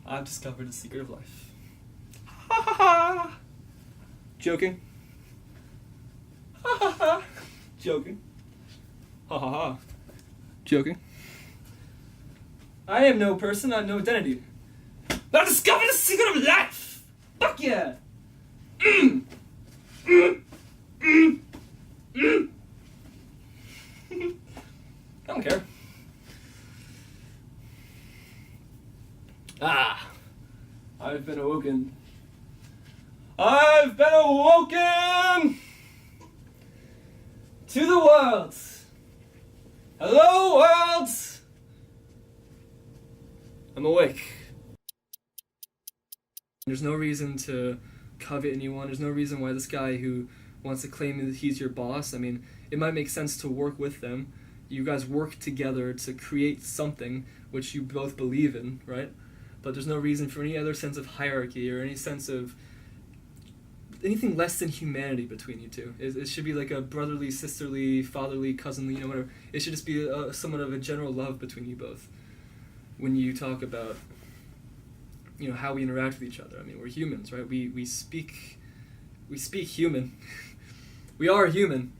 I've discovered the secret of life. Ha ha ha! Joking. Ha ha ha! Joking. Ha ha ha! Joking. I am no person, I have no identity. But I discovered the secret of life! Fuck yeah! I don't care. I've been awoken. I've been awoken to the world. Hello, world! I'm awake. There's no reason to covet anyone. There's no reason why this guy who wants to claim that he's your boss, I mean, it might make sense to work with them. You guys work together to create something which you both believe in, right? But there's no reason for any other sense of hierarchy or any sense of anything less than humanity between you two. It should be like a brotherly, sisterly, fatherly, cousinly, whatever. It should just be somewhat of a general love between you both. When you talk about, how we interact with each other. I mean, we're humans, right? We speak human. We are human.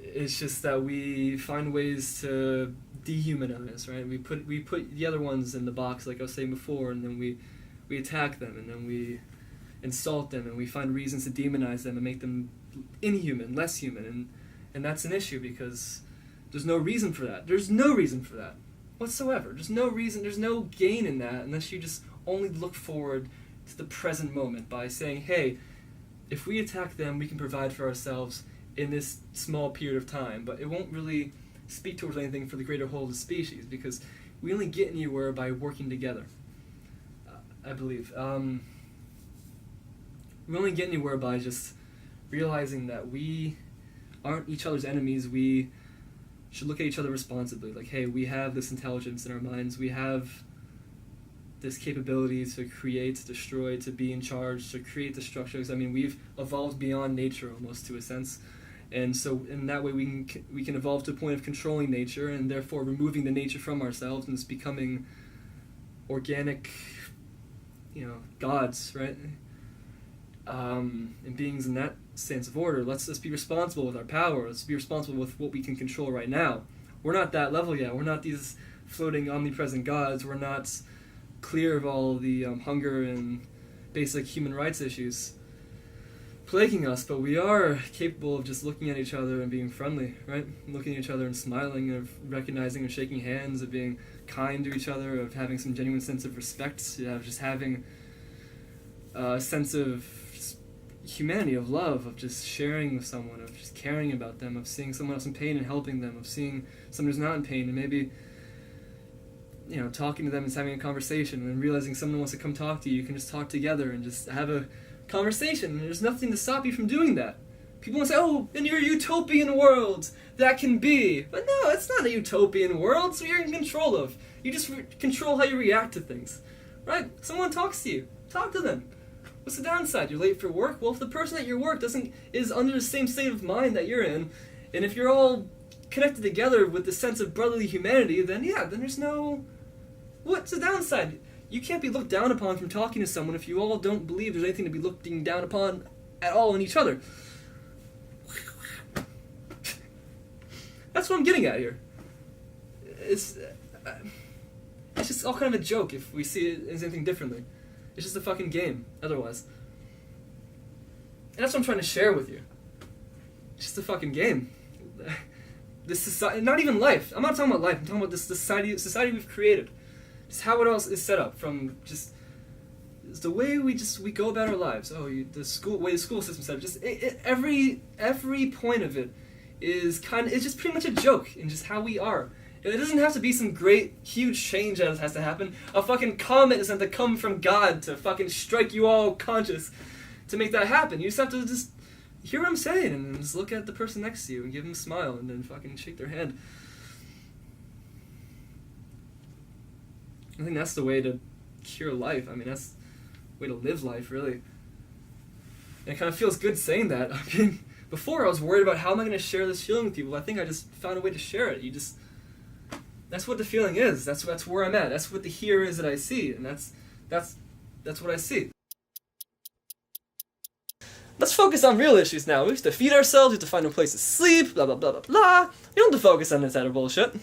It's just that we find ways to dehumanize, right? We put the other ones in the box, like I was saying before, and then we attack them, and then we insult them, and we find reasons to demonize them and make them inhuman, less human, and that's an issue because there's no reason for that. There's no reason for that whatsoever. There's no reason, there's no gain in that unless you just only look forward to the present moment by saying, hey, if we attack them, we can provide for ourselves in this small period of time, but it won't really speak towards anything for the greater whole of the species because we only get anywhere by working together, I believe. We only get anywhere by just realizing that we aren't each other's enemies. We should look at each other responsibly. Like, hey, we have this intelligence in our minds. We have this capability to create, to destroy, to be in charge, to create the structures. I mean, we've evolved beyond nature almost to a sense. And so in that way we can evolve to a point of controlling nature and therefore removing the nature from ourselves and it's becoming organic, gods, right? And beings in that sense of order. Let's be responsible with our power. Let's be responsible with what we can control right now. We're not that level yet. We're not these floating omnipresent gods. We're not clear of all the hunger and basic human rights issues plaguing us, but we are capable of just looking at each other and being friendly, right? Looking at each other and smiling, of recognizing and shaking hands, of being kind to each other, of having some genuine sense of respect, of just having a sense of humanity, of love, of just sharing with someone, of just caring about them, of seeing someone else in pain and helping them, of seeing someone who's not in pain and maybe talking to them and having a conversation and then realizing someone wants to come talk to you. You can just talk together and just have a conversation, and there's nothing to stop you from doing that. People want to say, oh, in your utopian world, that can be. But no, it's not a utopian world, so you're in control of. You just control how you react to things, right? Someone talks to you, talk to them. What's the downside? You're late for work? Well, if the person at your work is under the same state of mind that you're in, and if you're all connected together with the sense of brotherly humanity, then there's no... What's the downside? You can't be looked down upon from talking to someone if you all don't believe there's anything to be looking down upon at all in each other. That's what I'm getting at here. It's just all kind of a joke if we see it as anything differently. It's just a fucking game, otherwise. And that's what I'm trying to share with you. It's just a fucking game. This society, not even life. I'm not talking about life. I'm talking about this society we've created. Just how it all is set up, from just the way we go about our lives. The way the school system's set up. Just every point of it is it's just pretty much a joke in just how we are. It doesn't have to be some great, huge change that has to happen. A fucking comet doesn't have to come from God to fucking strike you all conscious to make that happen. You just have to just hear what I'm saying and just look at the person next to you and give them a smile and then fucking shake their hand. I think that's the way to cure life. I mean, that's the way to live life, really. And it kind of feels good saying that. I mean, before I was worried about how am I going to share this feeling with people. I think I just found a way to share it. That's what the feeling is. That's where I'm at. That's what the here is that I see, and that's what I see. Let's focus on real issues now. We have to feed ourselves, we have to find a place to sleep, blah blah blah blah blah. You don't have to focus on this other bullshit.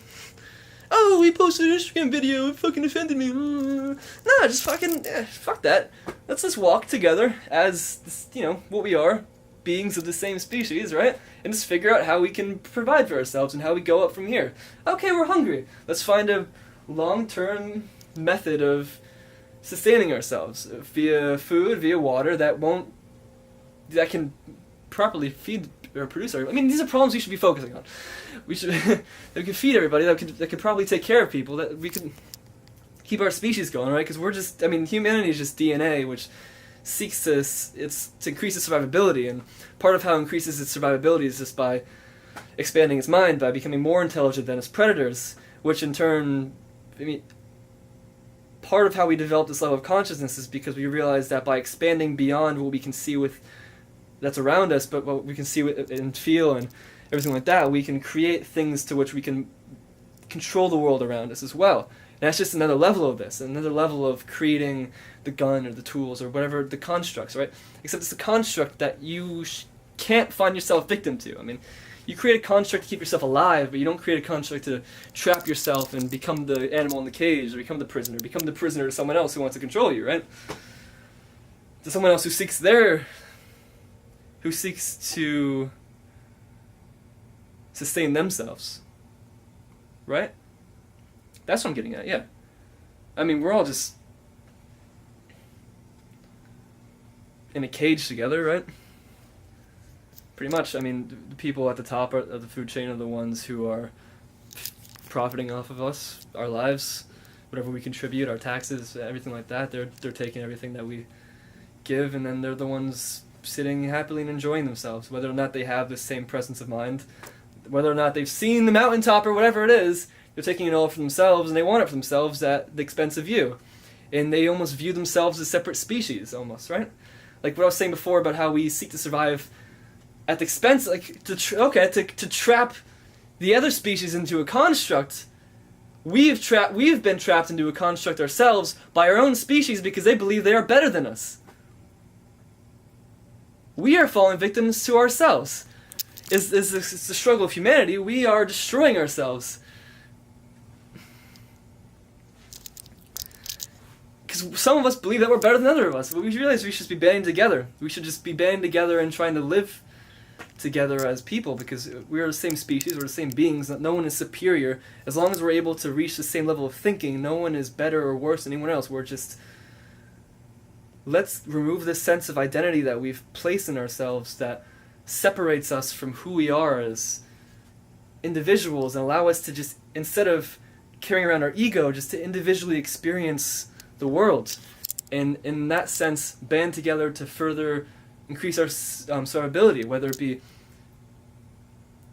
Oh, we posted an Instagram video, it fucking offended me. Nah, just fucking, fuck that. Let's just walk together as, what we are, beings of the same species, right? And just figure out how we can provide for ourselves and how we go up from here. Okay, we're hungry. Let's find a long-term method of sustaining ourselves via food, via water that can properly feed or produce everybody. I mean, these are problems we should be focusing on. We should that we could feed everybody. That could probably take care of people. That we could keep our species going, right? Because humanity is just DNA, which seeks to increase its survivability, and part of how it increases its survivability is just by expanding its mind, by becoming more intelligent than its predators, which in turn, part of how we develop this level of consciousness is because we realize that by expanding beyond what we can see that's around us, but what we can see and feel and everything like that, we can create things to which we can control the world around us as well. And that's just another level of this, another level of creating the gun or the tools or whatever the constructs, right? Except it's a construct that you can't find yourself victim to. I mean, you create a construct to keep yourself alive, but you don't create a construct to trap yourself and become the animal in the cage or become the prisoner to someone else who wants to control you, right? To someone else who seeks to sustain themselves, right? That's what I'm getting at, yeah. I mean, we're all just in a cage together, right? Pretty much. I mean, the people at the top of the food chain are the ones who are profiting off of us, our lives, whatever we contribute, our taxes, everything like that. They're taking everything that we give, and then they're the ones sitting happily and enjoying themselves, whether or not they have the same presence of mind, whether or not they've seen the mountaintop or whatever it is. They're taking it all for themselves, and they want it for themselves at the expense of you. And they almost view themselves as separate species, almost, right? Like what I was saying before about how we seek to survive at the expense, to trap the other species into a construct. We've been trapped into a construct ourselves by our own species because they believe they are better than us. We are falling victims to ourselves. It's the struggle of humanity. We are destroying ourselves. Because some of us believe that we're better than other of us, but we realize we should be banding together. We should just be banding together and trying to live together as people, because we're the same species, we're the same beings. No one is superior. As long as we're able to reach the same level of thinking, no one is better or worse than anyone else. We're just... Let's remove this sense of identity that we've placed in ourselves that separates us from who we are as individuals, and allow us to just, instead of carrying around our ego, just to individually experience the world, and in that sense band together to further increase our survivability, whether it be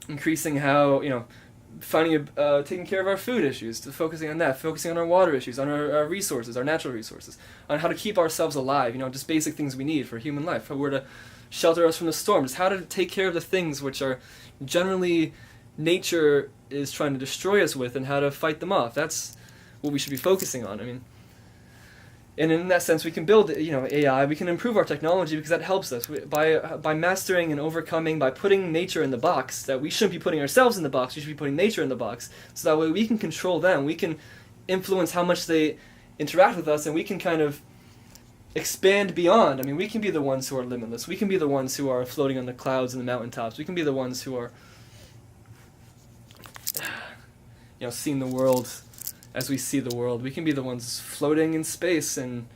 increasing how, taking care of our food issues, to focusing on that, focusing on our water issues, on our resources, our natural resources, on how to keep ourselves alive, just basic things we need for human life, how we're to shelter us from the storms, how to take care of the things which are generally nature is trying to destroy us with, and how to fight them off. That's what we should be focusing on. I mean, and in that sense, we can build, AI. We can improve our technology because that helps us by mastering and overcoming, by putting nature in the box. That we shouldn't be putting ourselves in the box. We should be putting nature in the box. So that way we can control them. We can influence how much they interact with us, and we can kind of expand beyond. I mean, we can be the ones who are limitless. We can be the ones who are floating on the clouds and the mountaintops. We can be the ones who are, seeing the world as we see the world. We can be the ones floating in space and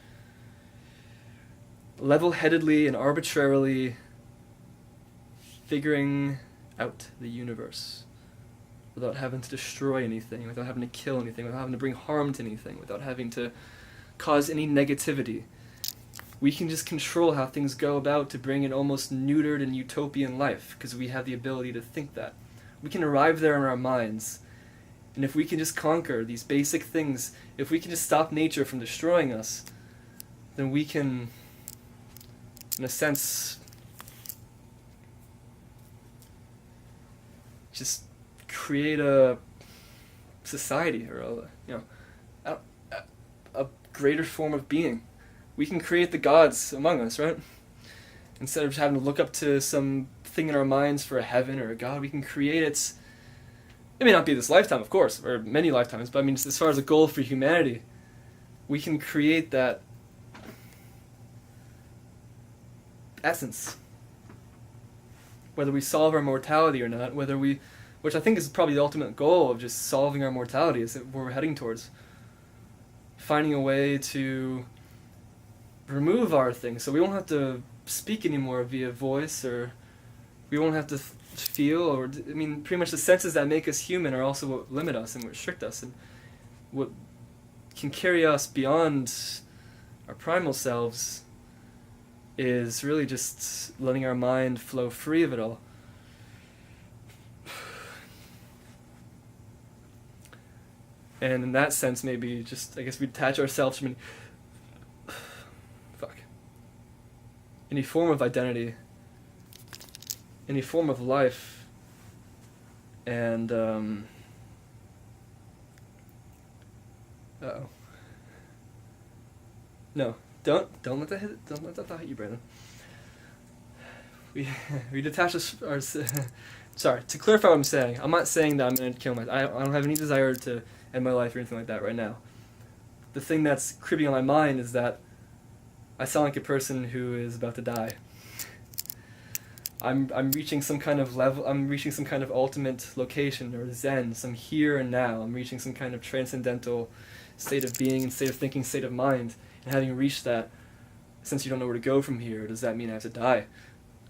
level-headedly and arbitrarily figuring out the universe without having to destroy anything, without having to kill anything, without having to bring harm to anything, without having to cause any negativity. We can just control how things go about to bring an almost neutered and utopian life, because we have the ability to think that. We can arrive there in our minds. And if we can just conquer these basic things, if we can just stop nature from destroying us, then we can, in a sense, just create a society or a, a greater form of being. We can create the gods among us, right? Instead of having to look up to some thing in our minds for a heaven or a god, we can create it. It may not be this lifetime, of course, or many lifetimes, but I mean, as far as a goal for humanity, we can create that essence. Whether we solve our mortality or not, which I think is probably the ultimate goal of just solving our mortality, is where we're heading towards. Finding a way to remove our things, so we won't have to speak anymore via voice, or we won't have to feel, or, I mean, pretty much the senses that make us human are also what limit us and what restrict us, and what can carry us beyond our primal selves is really just letting our mind flow free of it all. And in that sense, maybe just, I guess, we detach ourselves from any form of identity, any form of life, and no, don't let that hit. Don't let that thought hit you, Brandon. We detach our sorry, to clarify what I'm saying, I'm not saying that I'm going to kill myself. I don't have any desire to end my life or anything like that right now. The thing that's creeping on my mind is that I sound like a person who is about to die. I'm reaching some kind of level, I'm reaching some kind of ultimate location, or zen, some here and now. I'm reaching some kind of transcendental state of being and state of thinking, state of mind. And having reached that, since you don't know where to go from here, does that mean I have to die?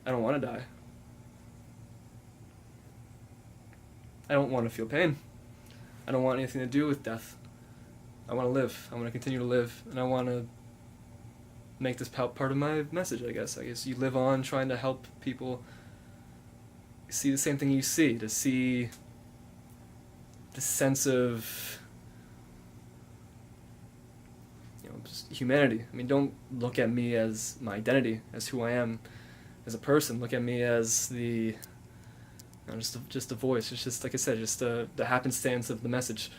I don't want to die. I don't want to feel pain. I don't want anything to do with death. I want to live. I want to continue to live, and I want to make this part of my message, I guess. I guess you live on trying to help people see the same thing you see, to see the sense of, just humanity. I mean, don't look at me as my identity, as who I am as a person. Look at me as just a voice. It's just, like I said, just the happenstance of the message.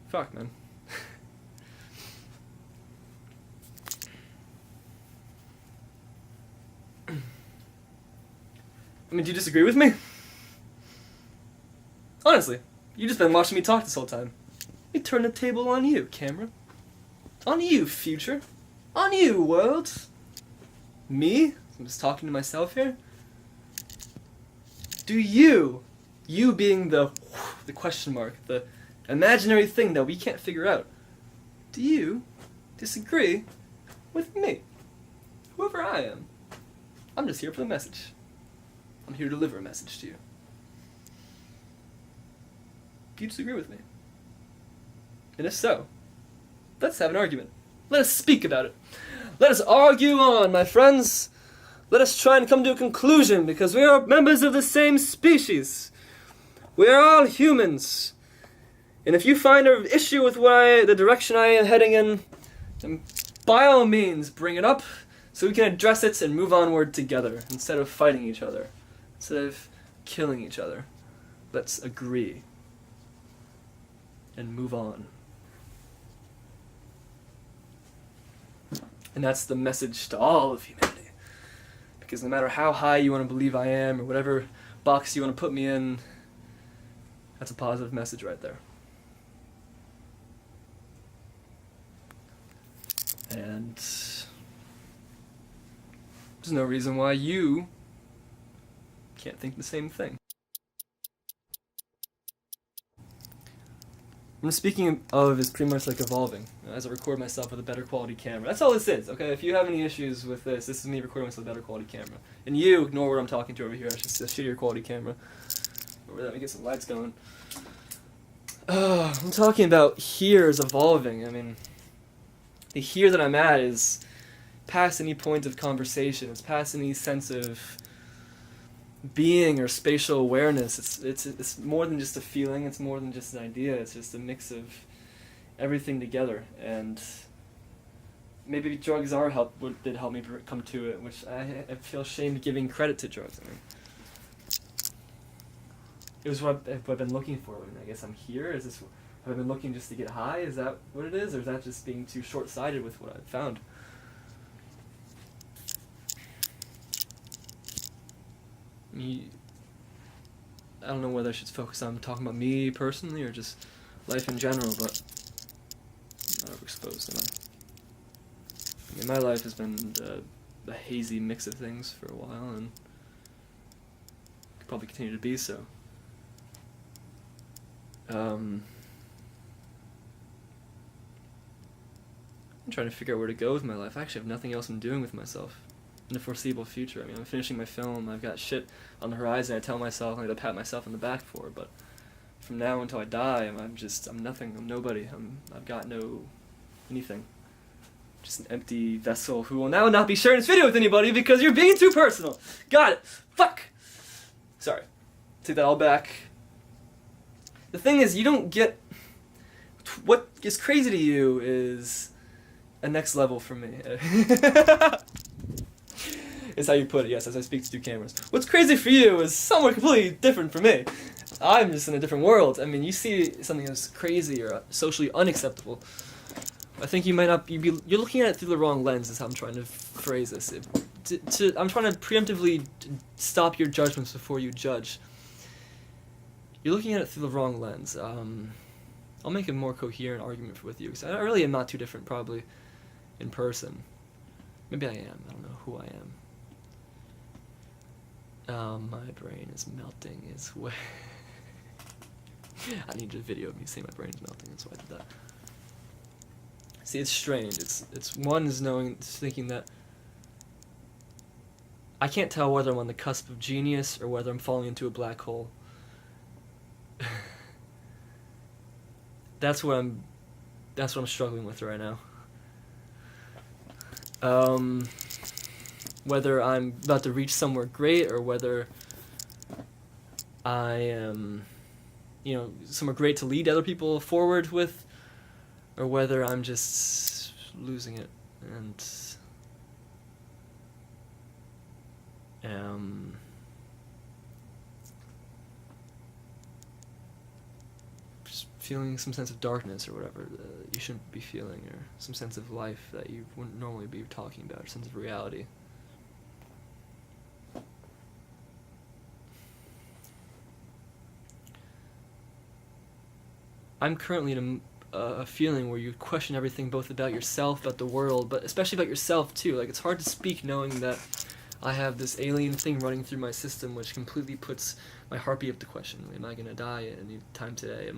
Fuck, man. I mean, do you disagree with me? Honestly, you just been watching me talk this whole time. Let me turn the table on you, camera. On you, future. On you, world. Me? I'm just talking to myself here. Do you being the question mark, the imaginary thing that we can't figure out, do you disagree with me? Whoever I am. I'm just here for the message. I'm here to deliver a message to you. Do you disagree with me? And if so, let's have an argument. Let us speak about it. Let us argue on, my friends. Let us try and come to a conclusion, because we are members of the same species. We are all humans. And if you find an issue with the direction I am heading in, then by all means bring it up so we can address it and move onward together instead of fighting each other, instead of killing each other. Let's agree and move on. And that's the message to all of humanity. Because no matter how high you want to believe I am, or whatever box you want to put me in, that's a positive message right there. And there's no reason why you can't think the same thing. What I'm speaking of is pretty much like evolving. As I record myself with a better quality camera. That's all this is, okay? If you have any issues with this is me recording myself with a better quality camera. And you ignore what I'm talking to over here. It's just a shittier quality camera. Over there, let me get some lights going. I'm talking about here is evolving. I mean, the here that I'm at is past any point of conversation. It's past any sense of being or spatial awareness. It's more than just a feeling. It's more than just an idea. It's just a mix of everything together. And maybe drugs did help me come to it, which I feel ashamed giving credit to drugs. I mean, it was what I've been looking for. And I guess I'm here. Have I been looking just to get high? Is that what it is, or is that just being too short-sighted with what I've found? I don't know whether I should focus on talking about me personally or just life in general, but I'm not overexposed, am I? I mean, my life has been a hazy mix of things for a while, and could probably continue to be so. I'm trying to figure out where to go with my life. I actually have nothing else I'm doing with myself in the foreseeable future. I mean, I'm finishing my film, I've got shit on the horizon I tell myself I gotta pat myself on the back for, but from now until I die, I'm nothing, I'm nobody, I've got no anything. Just an empty vessel who will now not be sharing this video with anybody because you're being too personal. Got it. Fuck! Sorry. Take that all back. The thing is, you don't get... What is crazy to you is a next level for me. Is how you put it, yes, as I speak to two cameras. What's crazy for you is somewhere completely different for me. I'm just in a different world. I mean, you see something that's crazy or socially unacceptable. I think you might not be... You're looking at it through the wrong lens, is how I'm trying to phrase this. I'm trying to preemptively stop your judgments before you judge. You're looking at it through the wrong lens. I'll make a more coherent argument with you, because I really am not too different, probably, in person. Maybe I am. I don't know who I am. My brain is melting. It's way... I need a video of me saying my brain is melting. That's why I did that. See, it's strange. It's one is thinking that I can't tell whether I'm on the cusp of genius or whether I'm falling into a black hole. That's what I'm struggling with right now. Whether I'm about to reach somewhere great or whether I am, somewhere great to lead other people forward with, or whether I'm just losing it and just feeling some sense of darkness or whatever you shouldn't be feeling, or some sense of life that you wouldn't normally be talking about, or sense of reality. I'm currently in a feeling where you question everything, both about yourself, about the world, but especially about yourself too. Like, it's hard to speak knowing that I have this alien thing running through my system which completely puts my heartbeat up to question. Am I going to die at any time today?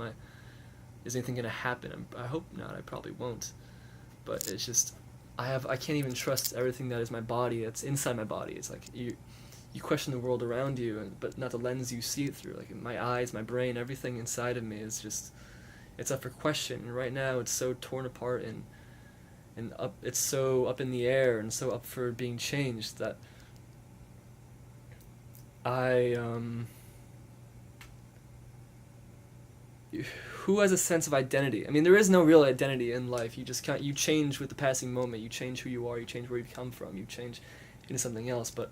Is anything going to happen? I hope not. I probably won't. But it's just, I can't even trust everything that is my body, that's inside my body. It's like you question the world around you, but not the lens you see it through. Like, my eyes, my brain, everything inside of me is just... It's up for question, and right now it's so torn apart and up. It's so up in the air and so up for being changed that who has a sense of identity? I mean, there is no real identity in life. You change with the passing moment. You change who you are. You change where you come from. You change into something else. But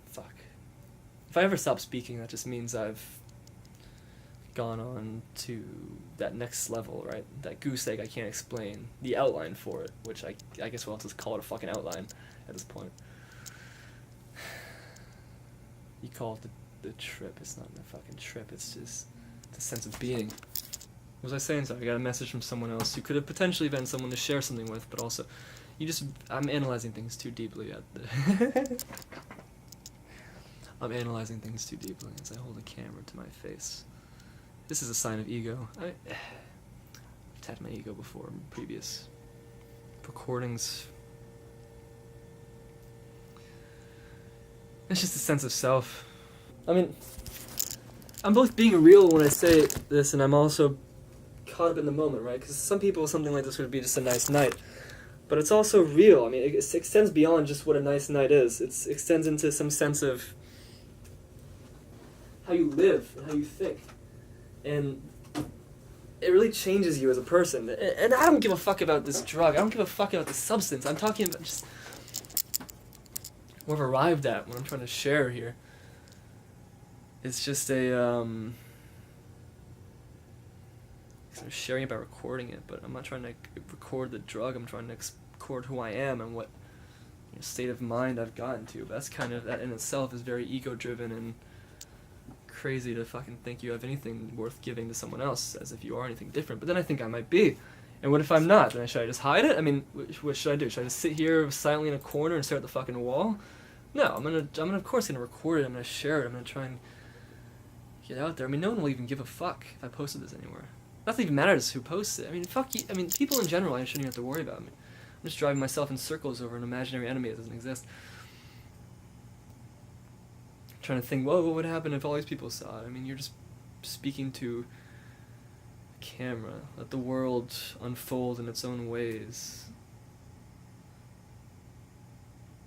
fuck. If I ever stop speaking, that just means I've gone on to that next level, right? That goose egg I can't explain. The outline for it, which I guess we'll just call it a fucking outline at this point. You call it the trip. It's not a fucking trip. It's just the sense of being. What was I saying? Sorry, I got a message from someone else who could have potentially been someone to share something with, but also, I'm analyzing things too deeply I'm analyzing things too deeply as I hold a camera to my face. This is a sign of ego. I've tapped my ego before in previous recordings. It's just a sense of self. I mean, I'm both being real when I say this, and I'm also caught up in the moment, right? Because some people, something like this would be just a nice night. But it's also real. I mean, it extends beyond just what a nice night is. It extends into some sense of how you live and how you think. And it really changes you as a person. And I don't give a fuck about this drug. I don't give a fuck about the substance. I'm talking about just what I've arrived at, what I'm trying to share here. It's just I'm sharing it by recording it, but I'm not trying to record the drug. I'm trying to record who I am and what state of mind I've gotten to. But that's kind of, that in itself is very ego-driven and crazy to fucking think you have anything worth giving to someone else, as if you are anything different. But then I think I might be. And what if I'm not? Then should I just hide it? I mean, what should I do? Should I just sit here silently in a corner and stare at the fucking wall? No, I'm gonna of course gonna record it. I'm gonna share it. I'm gonna try and get out there. I mean, no one will even give a fuck if I posted this anywhere. Nothing even matters who posts it. I mean, fuck you. I mean, people in general, I shouldn't even have to worry about me. I'm just driving myself in circles over an imaginary enemy that doesn't exist. I'm trying to think, whoa, what would happen if all these people saw it? I mean, you're just speaking to a camera. Let the world unfold in its own ways.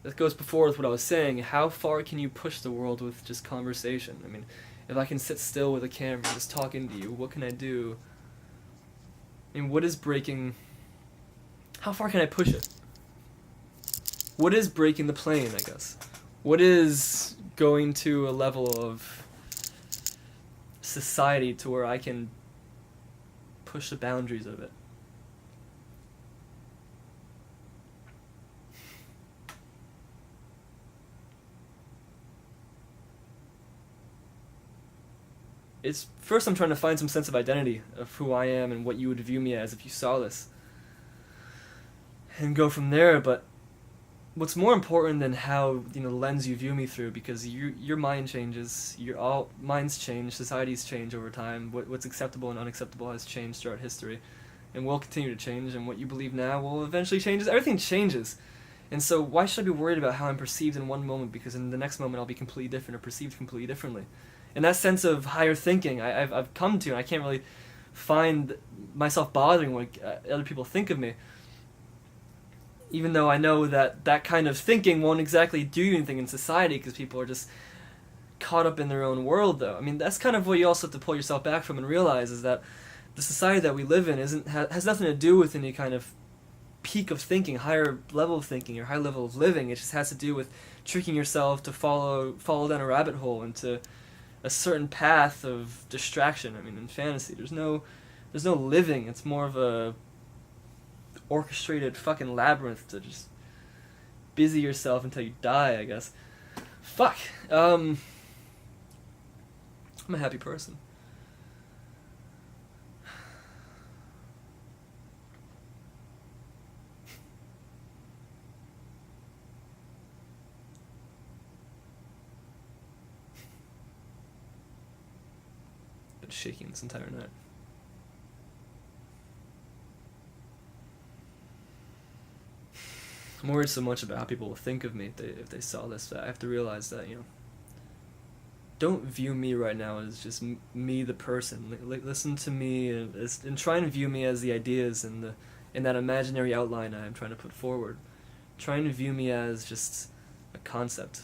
That goes before with what I was saying. How far can you push the world with just conversation? I mean, if I can sit still with a camera just talking to you, what can I do? I mean, what is breaking... How far can I push it? What is breaking the plane, I guess? What is going to a level of society to where I can push the boundaries of it? It's first I'm trying to find some sense of identity of who I am and what you would view me as if you saw this. And go from there, but what's more important than how, the lens you view me through, because your mind changes, all minds change, societies change over time. What's acceptable and unacceptable has changed throughout history, and will continue to change. And what you believe now will eventually change. Everything changes, and so why should I be worried about how I'm perceived in one moment? Because in the next moment I'll be completely different or perceived completely differently. And that sense of higher thinking I've come to, and I can't really find myself bothering what other people think of me. Even though I know that kind of thinking won't exactly do anything in society because people are just caught up in their own world, though. I mean, that's kind of what you also have to pull yourself back from and realize is that the society that we live in has nothing to do with any kind of peak of thinking, higher level of thinking, or high level of living. It just has to do with tricking yourself to follow down a rabbit hole into a certain path of distraction. I mean, in fantasy, there's no living. It's more of a orchestrated fucking labyrinth to just busy yourself until you die, I guess. Fuck. I'm a happy person. Been shaking this entire night. I'm worried so much about how people will think of me if they saw this. I have to realize that, don't view me right now as just me, the person. Listen to me and try and view me as the ideas and in that imaginary outline I'm trying to put forward. Try and view me as just a concept.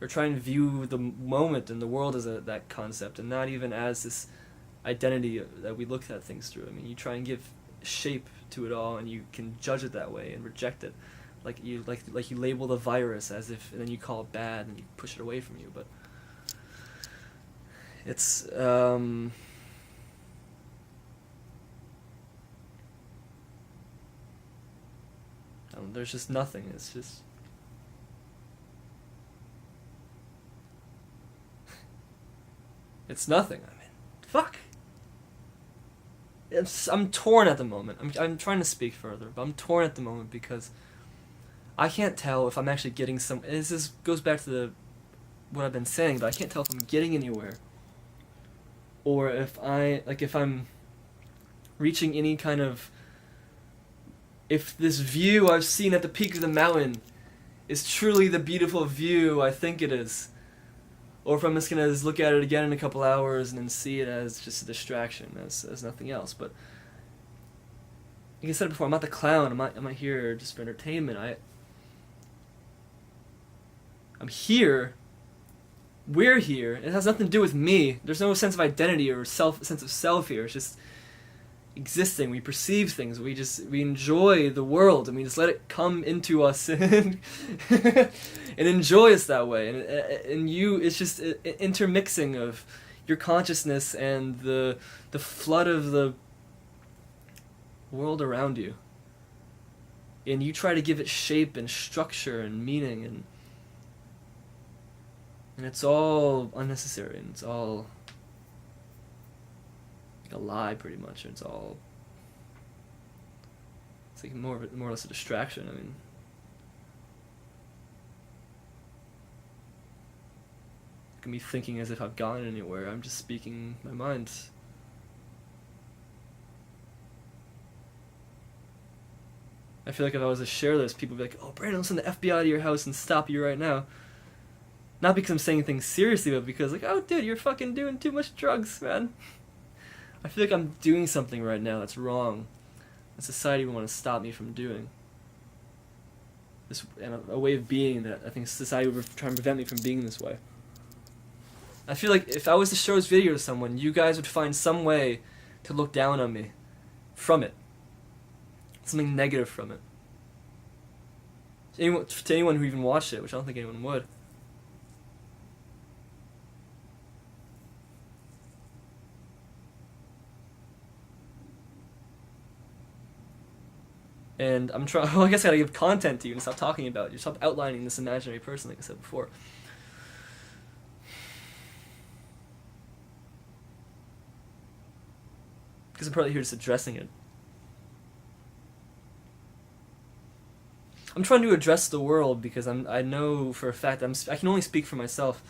Or try and view the moment and the world as that concept, and not even as this identity that we look at things through. I mean, you try and give shape to it all, and you can judge it that way and reject it, like you label the virus as if, and then you call it bad and you push it away from you. But it's there's just nothing. It's just it's nothing. I mean, fuck. I'm torn at the moment. I'm trying to speak further, but I'm torn at the moment because I can't tell if I'm actually getting some. This goes back to what I've been saying, but I can't tell if I'm getting anywhere, or if I'm reaching any kind of. If this view I've seen at the peak of the mountain is truly the beautiful view I think it is. Or if I'm just going to look at it again in a couple hours and then see it as just a distraction, as nothing else. But like I said before, I'm not the clown. I'm not here just for entertainment. I'm here we're here. It has nothing to do with me. There's no sense of identity or sense of self here. It's just existing. We perceive things. We enjoy the world, and we just let it come into us and enjoy us that way. And it's just an intermixing of your consciousness and the flood of the world around you. And you try to give it shape and structure and meaning, and it's all unnecessary, and it's all like a lie, pretty much. It's like more or less a distraction. I mean, look at me thinking as if I've gone anywhere. I'm just speaking my mind. I feel like if I was to share this, people would be like, "Oh, Brandon, listen, the FBI to your house and stop you right now." Not because I'm saying things seriously, but because, like, "Oh, dude, you're fucking doing too much drugs, man." I feel like I'm doing something right now that's wrong, and society would want to stop me from doing. And a way of being that I think society would try and prevent me from being this way. I feel like if I was to show this video to someone, you guys would find some way to look down on me from it. Something negative from it. To anyone who even watched it, which I don't think anyone would. And I'm trying. Well, I guess I gotta give content to you and stop talking about you. Stop outlining this imaginary person, like I said before. Because I'm probably here just addressing it. I'm trying to address the world because I know for a fact I can only speak for myself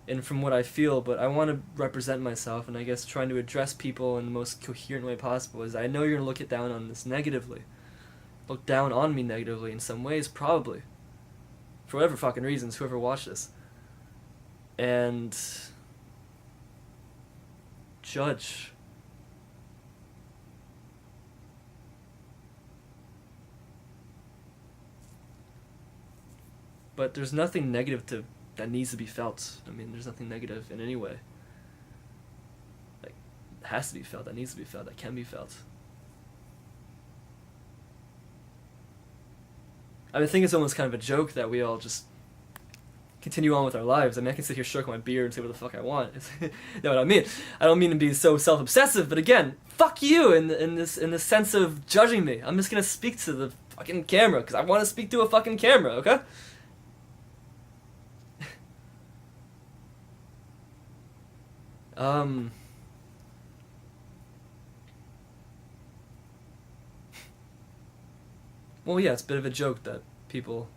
and from what I feel, but I want to represent myself, and I guess trying to address people in the most coherent way possible is I know you're gonna look it down on this negatively. Look down on me negatively in some ways, probably. For whatever fucking reasons, whoever watched this. And judge. But there's nothing negative that needs to be felt. I mean, there's nothing negative in any way. Like, it has to be felt, that needs to be felt, that can be felt. I think it's almost kind of a joke that we all just continue on with our lives. I mean, I can sit here stroking my beard and say what the fuck I want. You know what I mean? I don't mean to be so self-obsessive, but again, fuck you in the sense of judging me. I'm just gonna speak to the fucking camera because I want to speak to a fucking camera, okay? Well, yeah, it's a bit of a joke that people...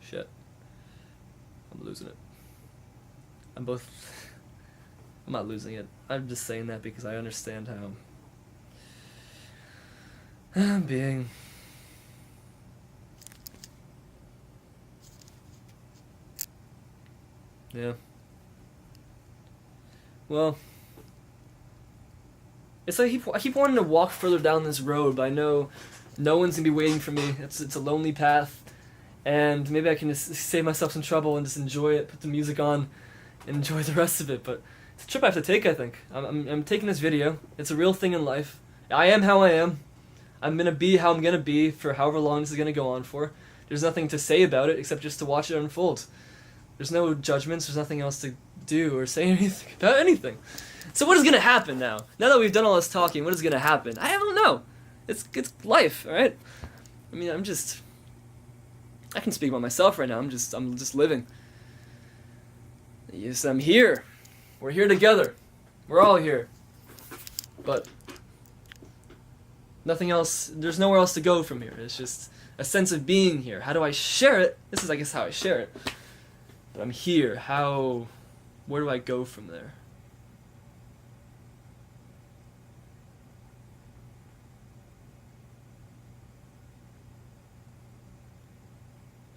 Shit. I'm losing it. I'm not losing it. I'm just saying that because I understand how I'm being... Yeah. Well... It's like I keep wanting to walk further down this road, but I know no one's gonna be waiting for me. It's a lonely path, and maybe I can just save myself some trouble and just enjoy it, put the music on, and enjoy the rest of it. But it's a trip I have to take, I think. I'm taking this video. It's a real thing in life. I am how I am. I'm gonna be how I'm gonna be for however long this is gonna go on for. There's nothing to say about it except just to watch it unfold. There's no judgments. There's nothing else to do or say anything about anything. So what is going to happen now? Now that we've done all this talking, what is going to happen? I don't know. It's life, all right? I mean, I can speak about myself right now. I'm just living. Yes, I'm here. We're here together. We're all here. But nothing else, there's nowhere else to go from here. It's just a sense of being here. How do I share it? This is, I guess, how I share it. But I'm here. Where do I go from there?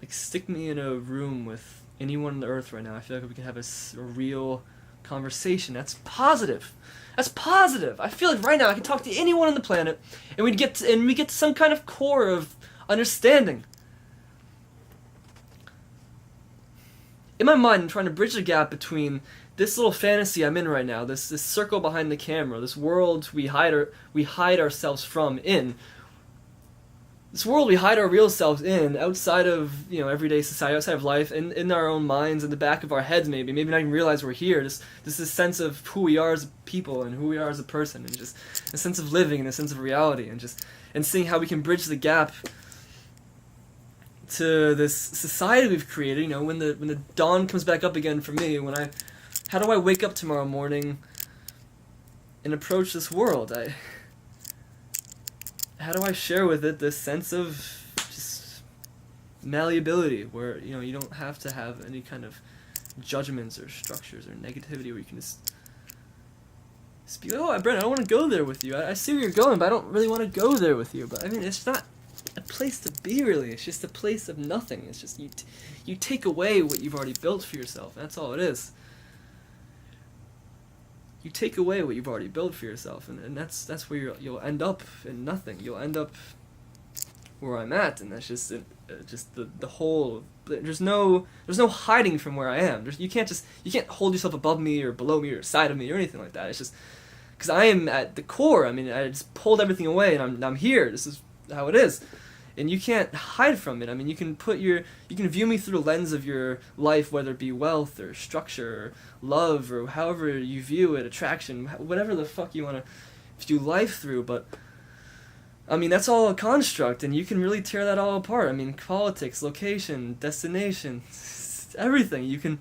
Like, stick me in a room with anyone on the earth right now. I feel like we can have a real conversation. That's positive. That's positive. I feel like right now I can talk to anyone on the planet, and we get to some kind of core of understanding. in my mind, I'm trying to bridge the gap between this little fantasy I'm in right now, this circle behind the camera, this world we hide ourselves from in. This world we hide our real selves in, outside of, everyday society, outside of life, in our own minds, in the back of our heads maybe not even realize we're here. This sense of who we are as people and who we are as a person, and just a sense of living and a sense of reality, and seeing how we can bridge the gap to this society we've created. When the dawn comes back up again for me, how do I wake up tomorrow morning and approach this world? How do I share with it this sense of just malleability, where you don't have to have any kind of judgments or structures or negativity, where you can just be like, oh, Brent, I don't want to go there with you. I see where you're going, but I don't really want to go there with you. But it's not a place to be, really. It's just a place of nothing. It's just you take away what you've already built for yourself. That's all it is. You take away what you've already built for yourself, and that's where you'll end up in nothing. You'll end up where I'm at, and that's just the whole. There's no hiding from where I am. You can't hold yourself above me or below me or side of me or anything like that. It's just because I am at the core. I just pulled everything away, and I'm here. This is how it is. And you can't hide from it. You can view me through the lens of your life, whether it be wealth or structure or love or however you view it, attraction, whatever the fuck you want to view life through. But that's all a construct, and you can really tear that all apart. Politics, location, destination, everything. You can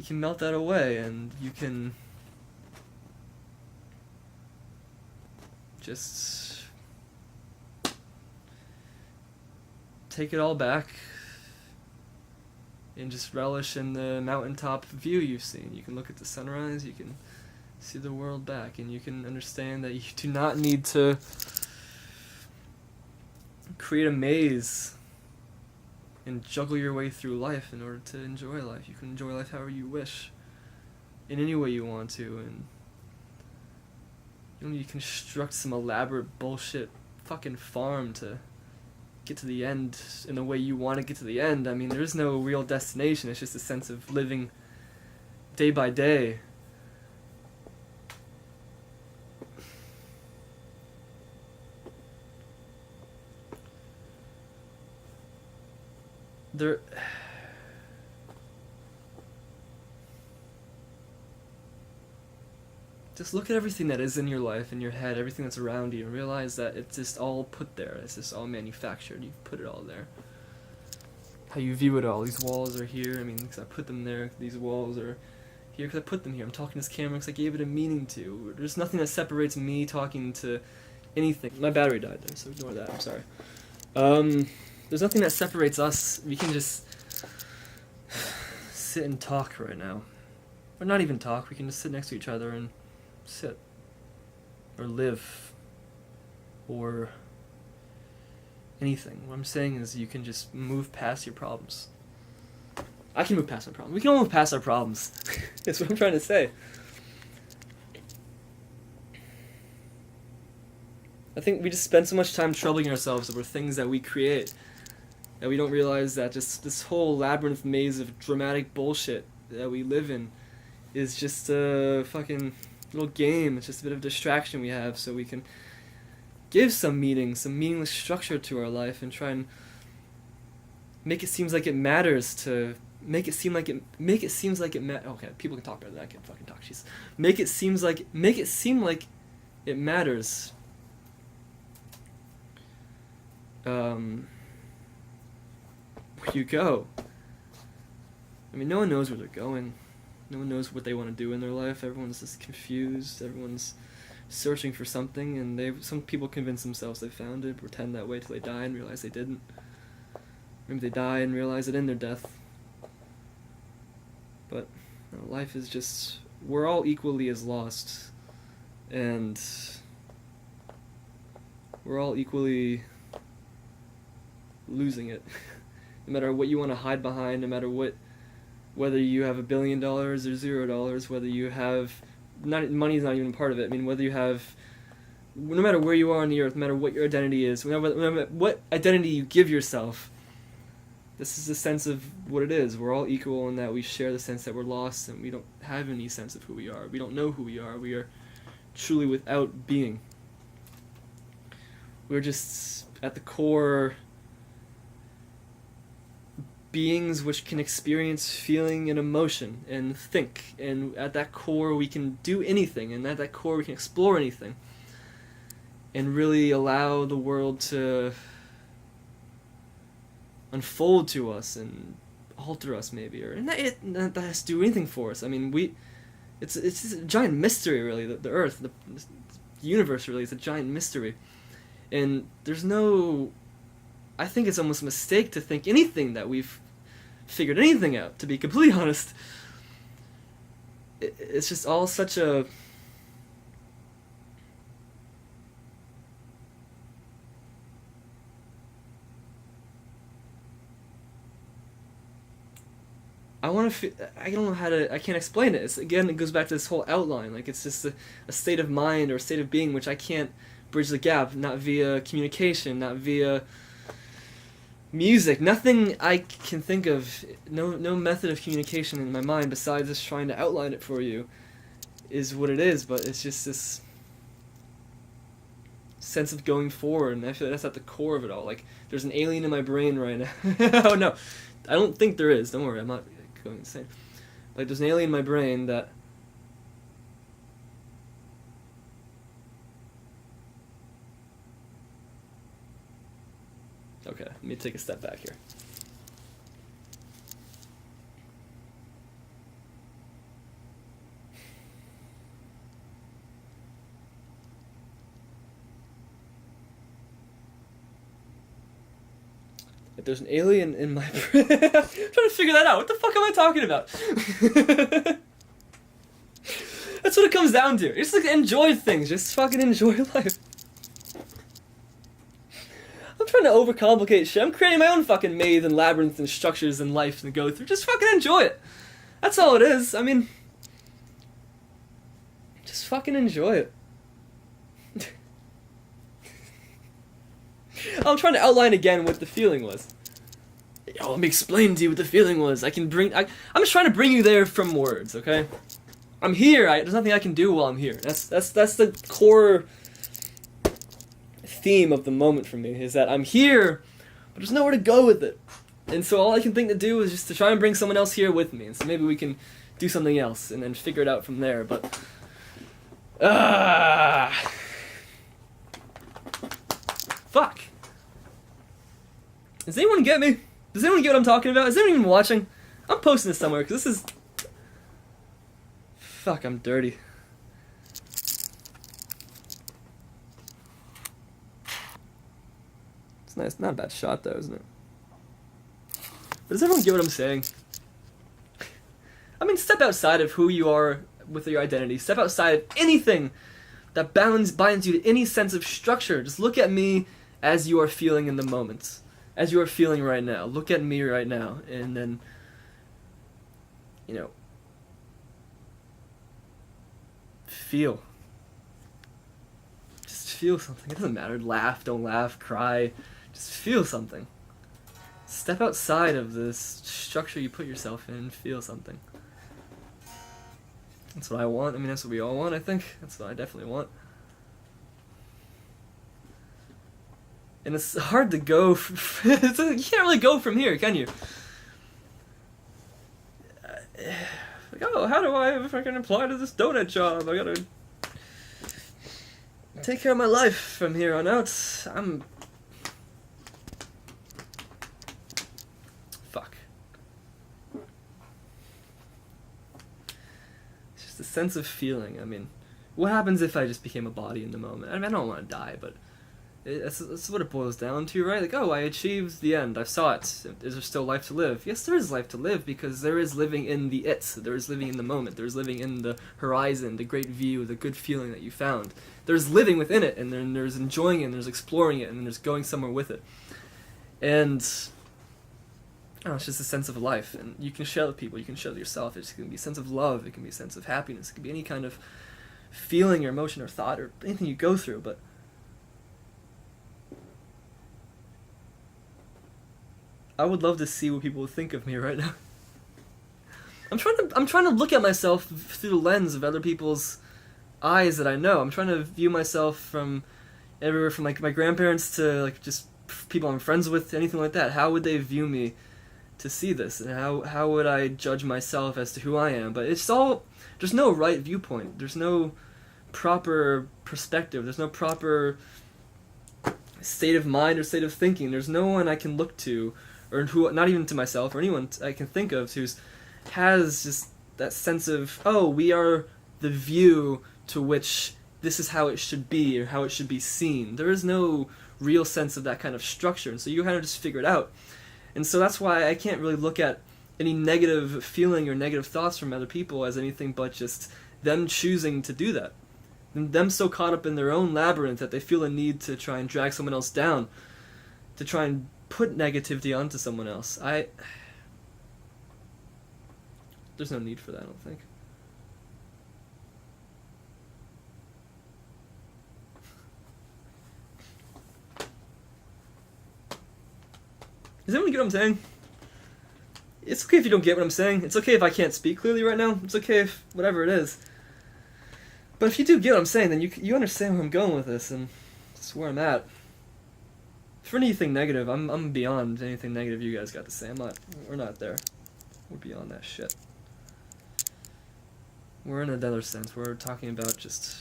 melt that away, and you can just take it all back and just relish in the mountaintop view you've seen. You can look at the sunrise, you can see the world back, and you can understand that you do not need to create a maze and juggle your way through life in order to enjoy life. You can enjoy life however you wish, in any way you want to, and you don't need to construct some elaborate bullshit fucking farm to get to the end in the way you want to get to the end. There is no real destination. It's just a sense of living day by day. Just look at everything that is in your life, in your head, everything that's around you, and realize that it's just all put there. It's just all manufactured. You've put it all there. How you view it all. These walls are here, because I put them there. These walls are here because I put them here. I'm talking to this camera because I gave it a meaning to. There's nothing that separates me talking to anything. My battery died there, so ignore that. I'm sorry. There's nothing that separates us. We can just sit and talk right now. Or not even talk. We can just sit next to each other and sit, or live, or anything. What I'm saying is you can just move past your problems. I can move past my problems. We can all move past our problems. That's what I'm trying to say. I think we just spend so much time troubling ourselves over things that we create, that we don't realize that just this whole labyrinth maze of dramatic bullshit that we live in is just a fucking little game. It's just a bit of distraction we have, so we can give some meaning, some meaningless structure to our life, and try and make it seem like it matters to okay, people can talk better than I can fucking talk. Jeez. Make it seem like it matters. Where you go. No one knows where they're going. No one knows what they want to do in their life. Everyone's just confused. Everyone's searching for something, and some people convince themselves they found it, pretend that way till they die and realize they didn't. Maybe they die and realize it in their death. But life is just, we're all equally as lost, and we're all equally losing it. No matter what you want to hide behind, no matter whether you have $1 billion or $0, whether you have, money is not even part of it. Whether you have, no matter where you are on the earth, no matter what your identity is, no matter what identity you give yourself, This is the sense of what it is. We're all equal in that we share the sense that we're lost and we don't have any sense of who we are. We don't know who we are. We are truly without being. We're just, at the core, beings which can experience feeling and emotion and think. And at that core we can do anything. And at that core we can explore anything. And really allow the world to unfold to us and alter us, maybe, or that has to do anything for us. I mean, it's a giant mystery, really. The Earth, the universe, really, is a giant mystery, and there's no. I think it's almost a mistake to think anything that we've figured anything out. To be completely honest, it's just all such a. I want to I don't know how to, I can't explain it. Again, it goes back to this whole outline. Like, it's just a state of mind or a state of being which I can't bridge the gap, not via communication, not via music. Nothing I can think of, no method of communication in my mind besides just trying to outline it for you is what it is, but it's just this sense of going forward, and I feel like that's at the core of it all. Like, there's an alien in my brain right now. Oh, no. I don't think there is. Don't worry, I'm not going insane. Like, there's an alien in my brain that okay, let me take a step back here. If there's an alien in my brain, I'm trying to figure that out. What the fuck am I talking about? That's what it comes down to. Just like enjoy things. Just fucking enjoy life. I'm trying to overcomplicate shit. I'm creating my own fucking maze and labyrinth and structures in life to go through. Just fucking enjoy it. That's all it is. I mean, just fucking enjoy it. I'm trying to outline again what the feeling was. Yo, let me explain to you what the feeling was. I'm just trying to bring you there from words, okay? I'm here. There's nothing I can do while I'm here. That's the core theme of the moment for me, is that I'm here, but there's nowhere to go with it. And so all I can think to do is just to try and bring someone else here with me. And so maybe we can do something else and then figure it out from there. But fuck. Does anyone get me? Does anyone get what I'm talking about? Is anyone even watching? I'm posting this somewhere, because this is... Fuck, I'm dirty. It's nice. Not a bad shot, though, isn't it? But does everyone get what I'm saying? I mean, step outside of who you are with your identity. Step outside of anything that binds you to any sense of structure. Just look at me as you are feeling in the moment. As you are feeling right now. Look at me right now. And then, you know, feel. Just feel something. It doesn't matter. Laugh, don't laugh, cry. Just feel something. Step outside of this structure you put yourself in. Feel something. That's what I want. I mean, that's what we all want, I think. That's what I definitely want. And it's hard to go. You can't really go from here, can you? Like, oh, how do I fucking apply to this donut job? I gotta take care of my life from here on out. Fuck. It's just a sense of feeling. I mean, what happens if I just became a body in the moment? I mean, I don't want to die, but that's what it boils down to, right? Like, oh, I achieved the end. I saw it. Is there still life to live? Yes, there is life to live, because there is living in the it. There is living in the moment. There is living in the horizon, the great view, the good feeling that you found. There's living within it, and then there's enjoying it, and there's exploring it, and then there's going somewhere with it. And oh, it's just a sense of life. And you can share with people. You can share with yourself. It can be a sense of love. It can be a sense of happiness. It can be any kind of feeling or emotion or thought or anything you go through, but I would love to see what people think of me right now. I'm trying to look at myself through the lens of other people's eyes that I know. I'm trying to view myself from everywhere from like my grandparents to like just people I'm friends with, anything like that. How would they view me to see this, and how would I judge myself as to who I am? But it's all, there's no right viewpoint. There's no proper perspective. There's no proper state of mind or state of thinking. There's no one I can look to, or who, not even to myself or anyone I can think of who's has just that sense of, oh, we are the view to which this is how it should be or how it should be seen. There is no real sense of that kind of structure, and so you kind of just figure it out. And so that's why I can't really look at any negative feeling or negative thoughts from other people as anything but just them choosing to do that. And them so caught up in their own labyrinth that they feel a need to try and drag someone else down, to try and put negativity onto someone else. There's no need for that, I don't think. Does anyone get what I'm saying? It's okay if you don't get what I'm saying. It's okay if I can't speak clearly right now. It's okay if whatever it is. But if you do get what I'm saying, then you understand where I'm going with this, and that's where I'm at. For anything negative, I'm beyond anything negative you guys got to say. We're not there. We're beyond that shit. We're in another sense. We're talking about just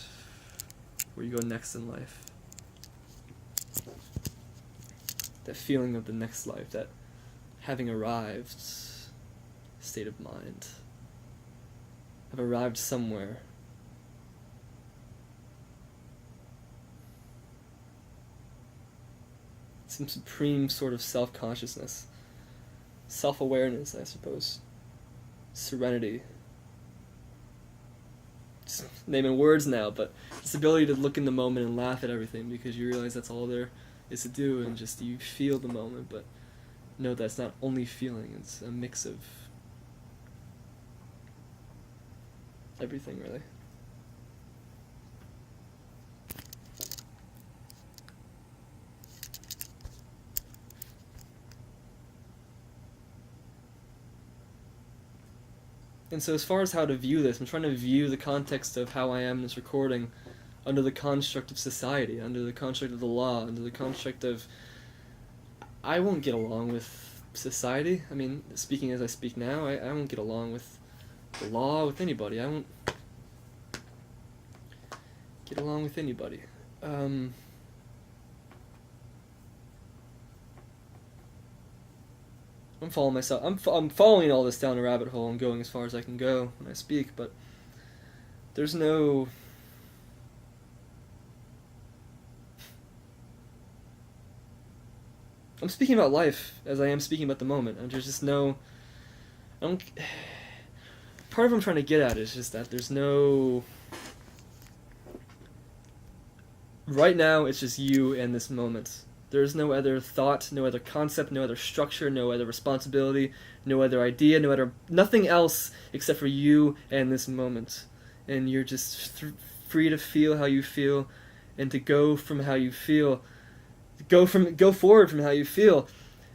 where you go next in life. That feeling of the next life, that having arrived state of mind. I've arrived somewhere. Some supreme sort of self-consciousness. Self-awareness, I suppose. Serenity. Just naming words now, but this ability to look in the moment and laugh at everything because you realize that's all there is to do, and just you feel the moment, but know that's not only feeling, it's a mix of everything, really. And so as far as how to view this, I'm trying to view the context of how I am in this recording under the construct of society, under the construct of the law, under the construct of I won't get along with society. I mean, speaking as I speak now, I won't get along with the law, with anybody. I won't get along with anybody. I'm following myself. I'm following all this down a rabbit hole and going as far as I can go when I speak, but there's no... I'm speaking about life as I am speaking about the moment, and there's just no... Part of what I'm trying to get at is just that there's no... Right now, it's just you and this moment. There's no other thought, no other concept, no other structure, no other responsibility, no other idea, nothing else except for you and this moment. And you're just free to feel how you feel, and to go from how you feel. Go forward from how you feel.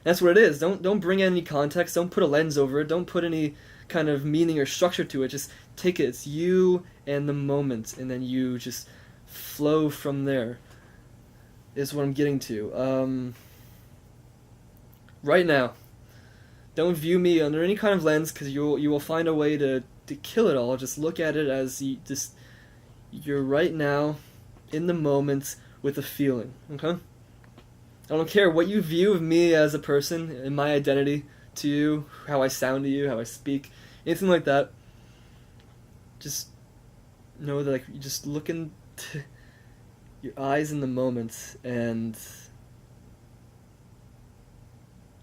That's what it is. Don't bring any context. Don't put a lens over it. Don't put any kind of meaning or structure to it. Just take it. It's you and the moment, and then you just flow from there. Is what I'm getting to. Right now, don't view me under any kind of lens, because you will find a way to kill it all. Just look at it as you're right now in the moment with a feeling. Okay. I don't care what you view of me as a person and my identity to you, how I sound to you, how I speak, anything like that. Just know that you just look into your eyes in the moment and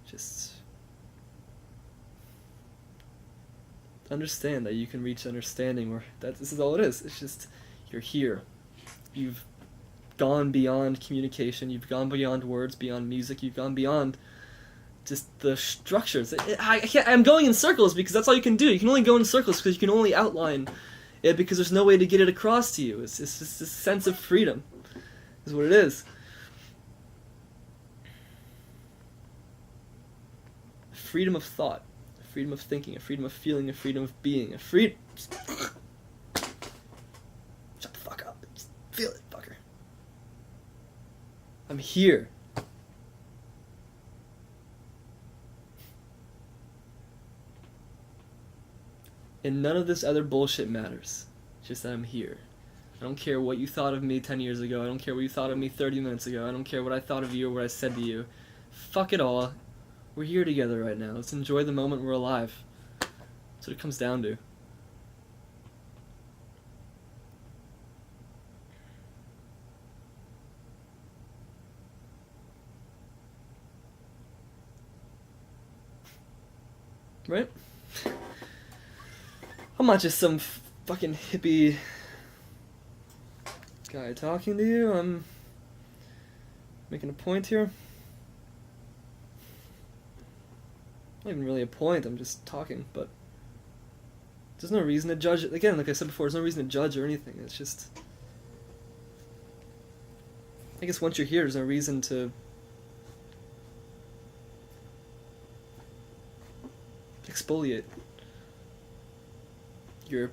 just understand that you can reach understanding where this is all it is. It's just you're here. You've gone beyond communication. You've gone beyond words, beyond music. You've gone beyond just the structures. I'm going in circles because that's all you can do. You can only go in circles because you can only outline it because there's no way to get it across to you. It's just this sense of freedom is what it is. freedom of thought, a freedom of thinking, a freedom of feeling, a freedom of being, a freedom... Shut the fuck up. Just feel it, fucker. I'm here. And none of this other bullshit matters. Just that I'm here. I don't care what you thought of me 10 years ago. I don't care what you thought of me 30 minutes ago. I don't care what I thought of you or what I said to you. Fuck it all. We're here together right now. Let's enjoy the moment we're alive. That's what it comes down to. Right? I'm not just some fucking hippie guy talking to you. I'm making a point here. Not even really a point, I'm just talking, but there's no reason to judge it. Again, like I said before, there's no reason to judge or anything. It's just... I guess once you're here, there's no reason to exfoliate your...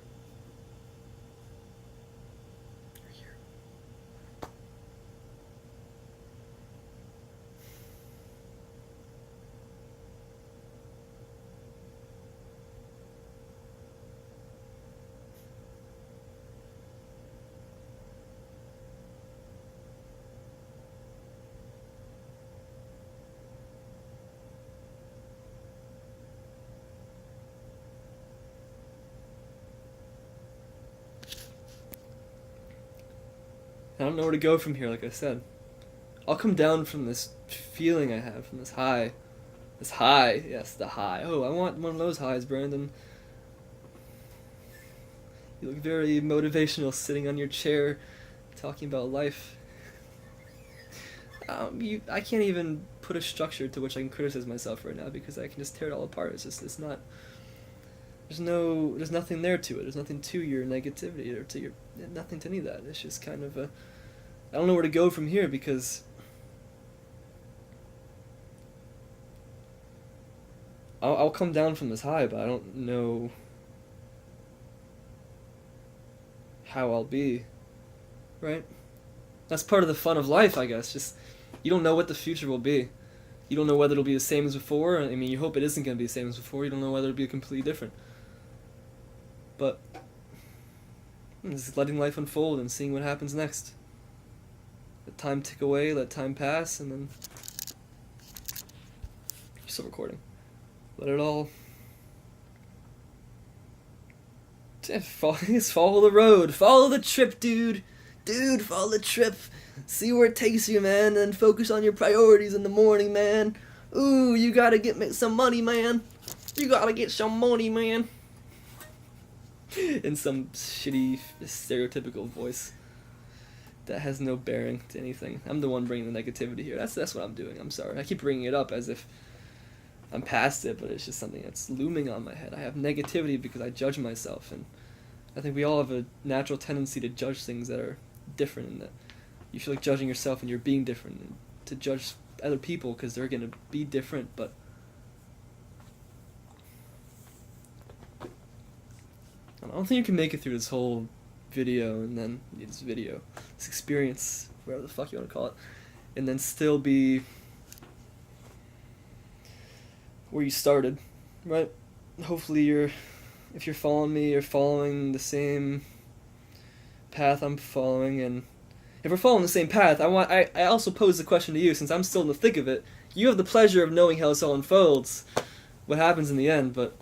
I don't know where to go from here, like I said. I'll come down from this feeling I have, from this high. This high, yes, the high. Oh, I want one of those highs, Brandon. You look very motivational sitting on your chair, talking about life. I can't even put a structure to which I can criticize myself right now because I can just tear it all apart. It's not... There's nothing there to it. There's nothing to your negativity or to your... Nothing to any of that. It's just kind of a... I don't know where to go from here because... I'll come down from this high, but I don't know how I'll be. Right? That's part of the fun of life, I guess. Just, you don't know what the future will be. You don't know whether it'll be the same as before. I mean, you hope it isn't going to be the same as before. You don't know whether it'll be completely different. But just letting life unfold and seeing what happens next. Let time tick away, let time pass, and then... You're still recording. Let it all... Just follow the road. Follow the trip, dude. Dude, follow the trip. See where it takes you, man, and focus on your priorities in the morning, man. Ooh, you gotta make some money, man. You gotta get some money, man. In some shitty, stereotypical voice that has no bearing to anything. I'm the one bringing the negativity here. That's what I'm doing. I'm sorry. I keep bringing it up as if I'm past it, but it's just something that's looming on my head. I have negativity because I judge myself, and I think we all have a natural tendency to judge things that are different, and that you feel like judging yourself and you're being different, and to judge other people because they're going to be different, but I don't think you can make it through this whole video and then this experience, whatever the fuck you want to call it, and then still be where you started, right? Hopefully if you're following me, you're following the same path I'm following, and if we're following the same path, I also pose the question to you, since I'm still in the thick of it. You have the pleasure of knowing how this all unfolds, what happens in the end, but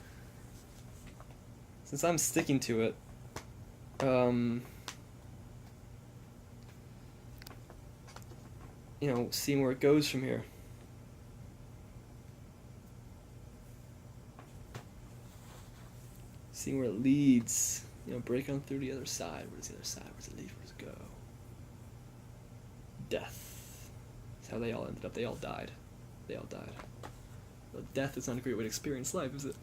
since I'm sticking to it, seeing where it goes from here. Seeing where it leads, break on through the other side. Where does the other side? Where does it lead? Where does it go? Death. That's how they all ended up. They all died. Well, death is not a great way to experience life, is it?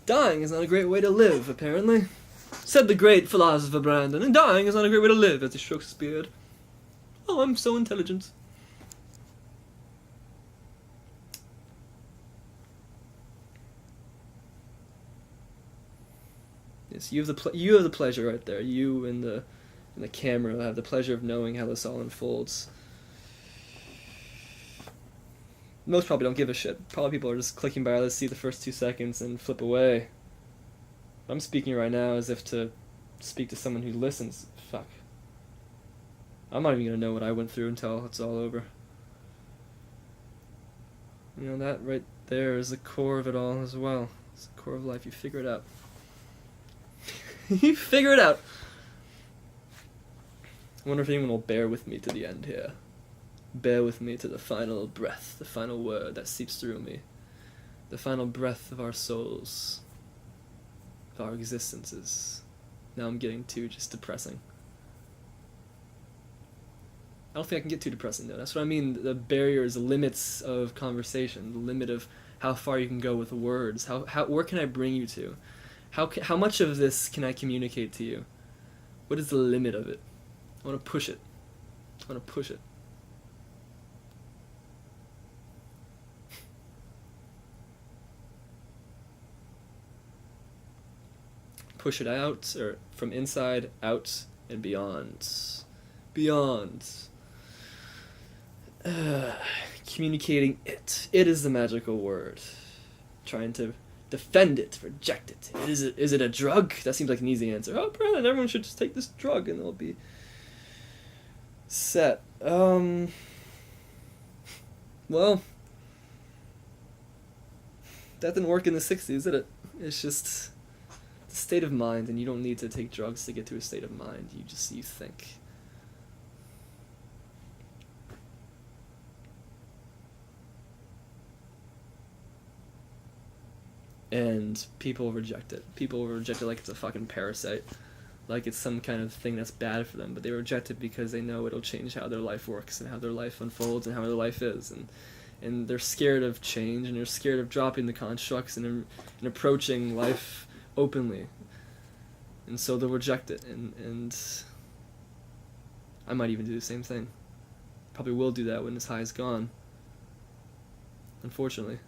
Dying is not a great way to live, apparently. Said the great philosopher Brandon, and dying is not a great way to live, as he strokes his beard. Oh, I'm so intelligent. Yes, you have the pleasure right there. You and the camera have the pleasure of knowing how this all unfolds. Most probably don't give a shit. Probably people are just clicking by, let's see the first 2 seconds and flip away. I'm speaking right now as if to speak to someone who listens. Fuck. I'm not even gonna know what I went through until it's all over. You know, that right there is the core of it all as well. It's the core of life. You figure it out. You figure it out. I wonder if anyone will bear with me to the end here. Bear with me to the final breath, the final word that seeps through me. The final breath of our souls. Of our existences. Now I'm getting too just depressing. I don't think I can get too depressing though. That's what I mean. The barriers, the limits of conversation, the limit of how far you can go with words. Where can I bring you to? How much of this can I communicate to you? What is the limit of it? I want to push it. I want to push it. Push it out, or from inside, out, and beyond. Beyond. Communicating it. It is the magical word. Trying to defend it, reject it. Is it a drug? That seems like an easy answer. Oh, Brandon, everyone should just take this drug and they'll be set. Well, that didn't work in the 60s, did it? It's just a state of mind, and you don't need to take drugs to get to a state of mind. You think. And people reject it. People reject it like it's a fucking parasite. Like it's some kind of thing that's bad for them. But they reject it because they know it'll change how their life works and how their life unfolds and how their life is. And they're scared of change, and they're scared of dropping the constructs and approaching life openly. And so they'll reject it. And I might even do the same thing. Probably will do that when this high is gone. Unfortunately.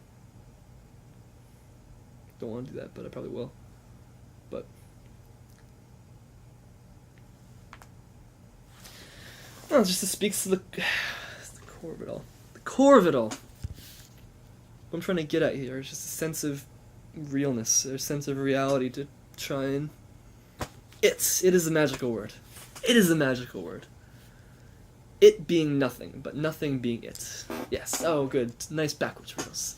Don't want to do that, but I probably will. But no, it just speaks to the core of it all. The core of it all. What I'm trying to get at here is just a sense of realness, a sense of reality to try and... It is the magical word. It is the magical word. It being nothing, but nothing being it. Yes, oh good, nice backwards rules.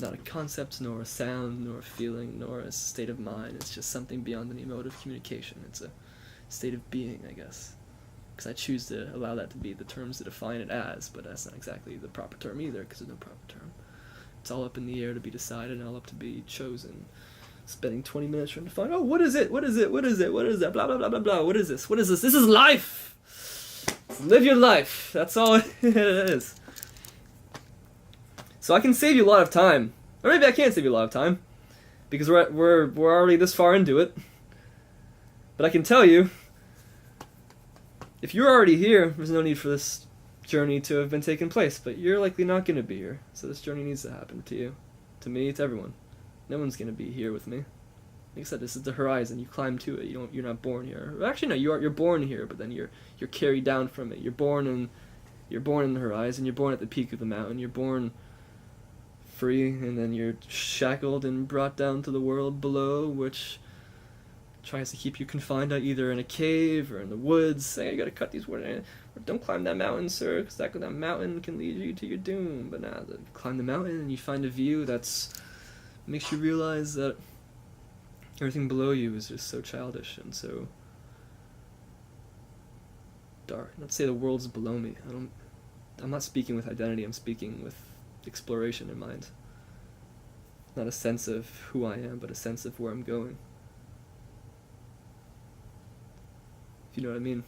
Not a concept, nor a sound, nor a feeling, nor a state of mind. It's just something beyond any mode of communication. It's a state of being, I guess. Because I choose to allow that to be the terms to define it as, but that's not exactly the proper term either, because there's no proper term. It's all up in the air to be decided, and all up to be chosen. Spending 20 minutes trying to find, oh, what is it? What is it? What is it? What is that? Blah, blah, blah, blah, blah. What is this? What is this? This is life! Live your life. That's all it is. So I can save you a lot of time, or maybe I can't save you a lot of time, because we're already this far into it. But I can tell you, if you're already here, there's no need for this journey to have been taking place. But you're likely not going to be here, so this journey needs to happen to you, to me, to everyone. No one's going to be here with me. Like I said, this is the horizon. You climb to it. You're not born here. Actually, no, you're born here, but then you're carried down from it. You're born in the horizon. You're born at the peak of the mountain. You're born free, and then you're shackled and brought down to the world below, which tries to keep you confined either in a cave or in the woods. Say, you gotta cut these wood, or don't climb that mountain, sir, because that mountain can lead you to your doom. But now, climb the mountain and you find a view that's makes you realize that everything below you is just so childish and so dark. Not to say the world's below me. I'm not speaking with identity. I'm speaking with exploration in mind. Not a sense of who I am, but a sense of where I'm going. If you know what I mean.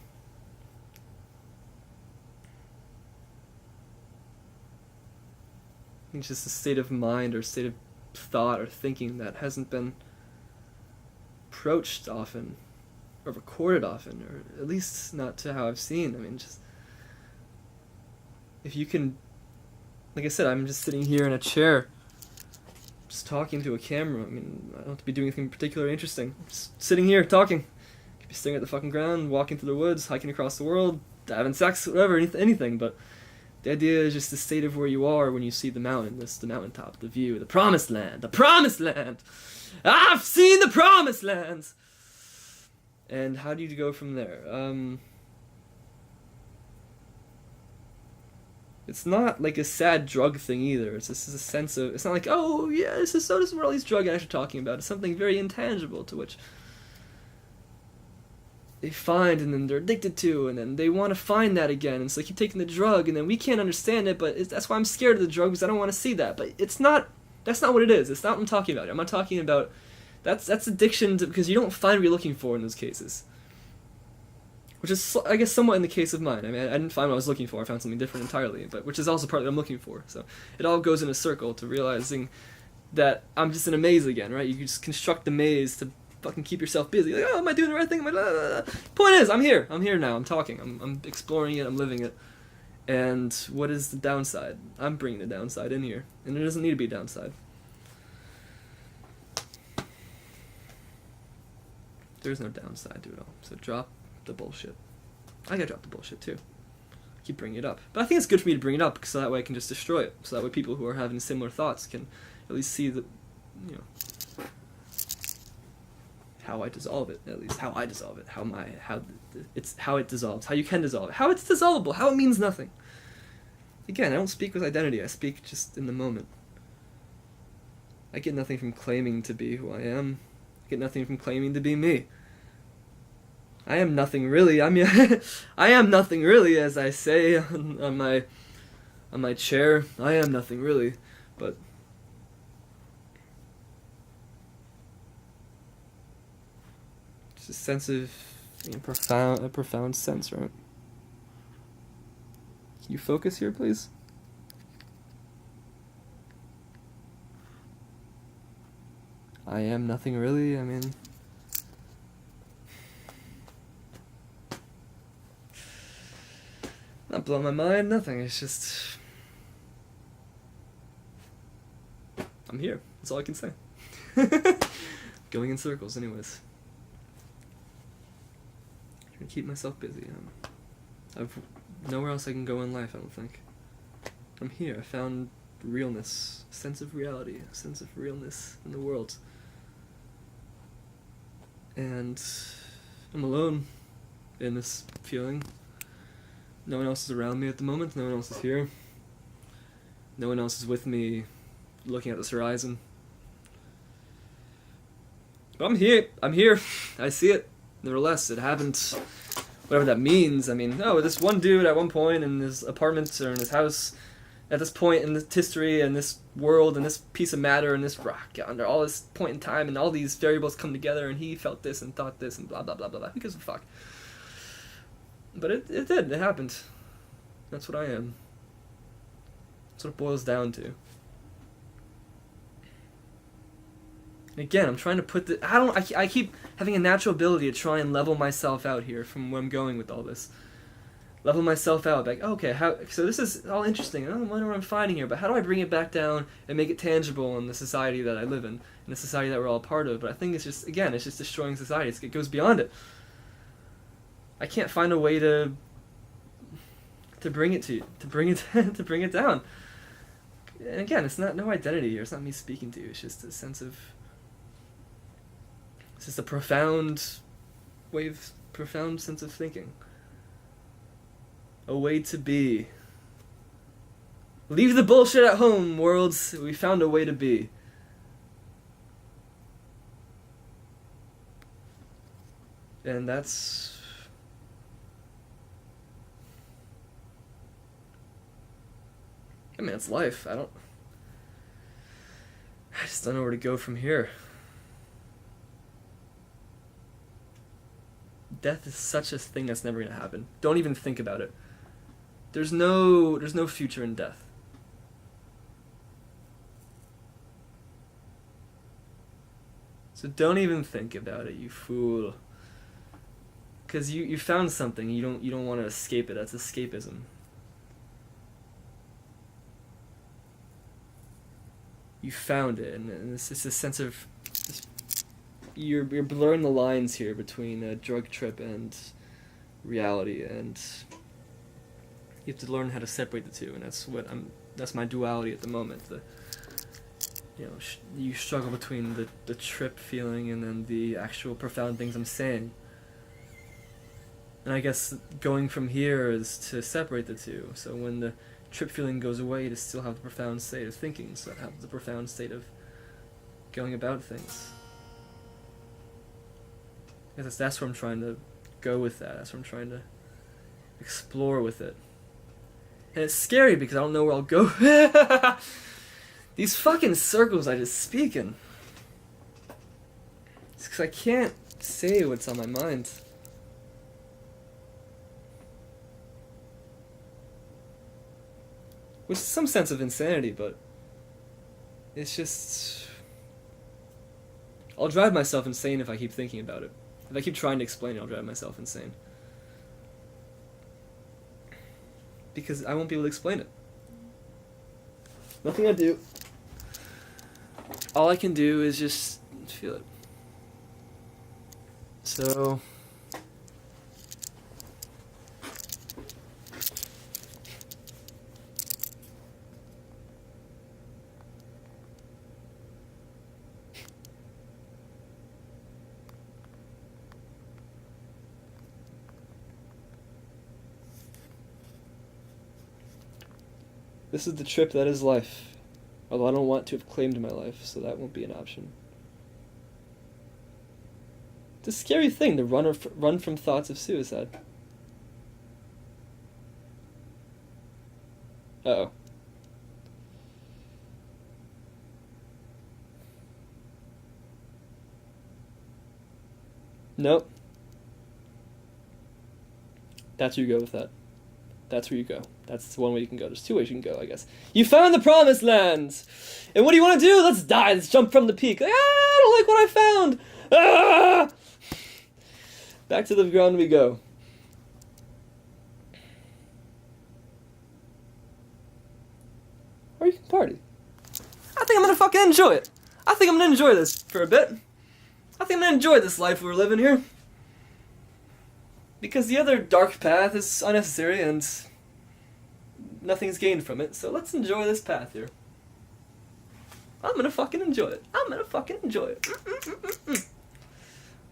It's just a state of mind or state of thought or thinking that hasn't been approached often or recorded often, or at least not to how I've seen. I mean, just if you can, like I said, I'm just sitting here in a chair just talking to a camera. I mean, I don't have to be doing anything particularly interesting. Just sitting here talking. Could be staring at the fucking ground, walking through the woods, hiking across the world, having sex, whatever, anything. But the idea is just the state of where you are when you see the mountain, the mountaintop, the view, the promised land, the promised land. I've seen the promised lands. And how do you go from there? It's not like a sad drug thing either. It's just a sense of, it's not like, oh yeah, this is what all these drug addicts are talking about. It's something very intangible to which they find and then they're addicted to, and then they want to find that again. And so they keep taking the drug, and then we can't understand it, but that's why I'm scared of the drug, because I don't want to see that. But that's not what it is. It's not what I'm talking about. I'm not talking about, that's addiction because you don't find what you're looking for in those cases. Which is, I guess, somewhat in the case of mine. I mean, I didn't find what I was looking for. I found something different entirely, but which is also part of what I'm looking for. So it all goes in a circle to realizing that I'm just in a maze again, right? You just construct a maze to fucking keep yourself busy. Like, oh, am I doing the right thing? Am I... Blah, blah, blah. Point is, I'm here. I'm here now. I'm talking. I'm exploring it. I'm living it. And what is the downside? I'm bringing the downside in here. And there doesn't need to be a downside. There's no downside to it all. So drop the bullshit. I gotta drop the bullshit too. Keep bringing it up. But I think it's good for me to bring it up, so that way I can just destroy it. So that way people who are having similar thoughts can at least see the, you know, how I dissolve it. At least how I dissolve it. How it dissolves. How you can dissolve it. How it's dissolvable. How it means nothing. Again, I don't speak with identity. I speak just in the moment. I get nothing from claiming to be who I am. I get nothing from claiming to be me. I am nothing really. I mean, I am nothing really, as I say on my chair. I am nothing really, but it's a sense of, you know, a profound sense, right? Can you focus here, please? I am nothing really. I mean, not blowing my mind, nothing. It's just, I'm here. That's all I can say. Going in circles, anyways. Trying to keep myself busy. I've nowhere else I can go in life, I don't think. I'm here. I found realness, a sense of reality, a sense of realness in the world. And I'm alone in this feeling. No one else is around me at the moment. No one else is here. No one else is with me looking at this horizon. But I'm here. I'm here. I see it. Nevertheless, it happened. Whatever that means. I mean, this one dude at one point in his apartment or in his house, at this point in this history and this world and this piece of matter and this rock, under all this point in time and all these variables come together and he felt this and thought this and blah blah blah blah blah. Who gives a fuck? But it did. It happened. That's what I am. That's what it boils down to. And again, I'm trying to put the... I keep having a natural ability to try and level myself out here from where I'm going with all this. Level myself out. Like, okay, so this is all interesting. I don't wonder what I'm finding here, but how do I bring it back down and make it tangible in the society that I live in the society that we're all a part of? But I think it's just, again, it's just destroying society. It goes beyond it. I can't find a way to bring it to you, to bring it down. And again, it's no identity here. It's not me speaking to you. It's just a sense of, it's just a profound sense of thinking. A way to be. Leave the bullshit at home, worlds. We found a way to be. And that's... I mean, it's life. I just don't know where to go from here. Death is such a thing that's never going to happen. Don't even think about it. There's no future in death. So don't even think about it, you fool. Because you found something, you don't want to escape it. That's escapism. you found it, and it's a sense of you're blurring the lines here between a drug trip and reality, and you have to learn how to separate the two, and that's my duality at the moment. You struggle between the trip feeling and then the actual profound things I'm saying. And I guess going from here is to separate the two. So when the trip feeling goes away, to still have the profound state of thinking, so have the profound state of going about things. I guess that's where I'm trying to go with that. That's where I'm trying to explore with it. And it's scary because I don't know where I'll go. These fucking circles I just speak in. It's because I can't say what's on my mind. Which is some sense of insanity, but it's just... I'll drive myself insane if I keep thinking about it. If I keep trying to explain it, I'll drive myself insane. Because I won't be able to explain it. Nothing I do. All I can do is just feel it. So... This is the trip that is life. Although I don't want to have claimed my life, so that won't be an option. It's a scary thing to run from thoughts of suicide. Uh-oh. Nope. That's where you go with that. That's where you go. That's one way you can go. There's two ways you can go, I guess. You found the promised land! And what do you want to do? Let's die. Let's jump from the peak. I don't like what I found! Ah! Back to the ground we go. Or you can party. I think I'm gonna fucking enjoy it. I think I'm gonna enjoy this for a bit. I think I'm gonna enjoy this life we're living here. Because the other dark path is unnecessary and nothing's gained from it, so let's enjoy this path here. I'm gonna fucking enjoy it. I'm gonna fucking enjoy it.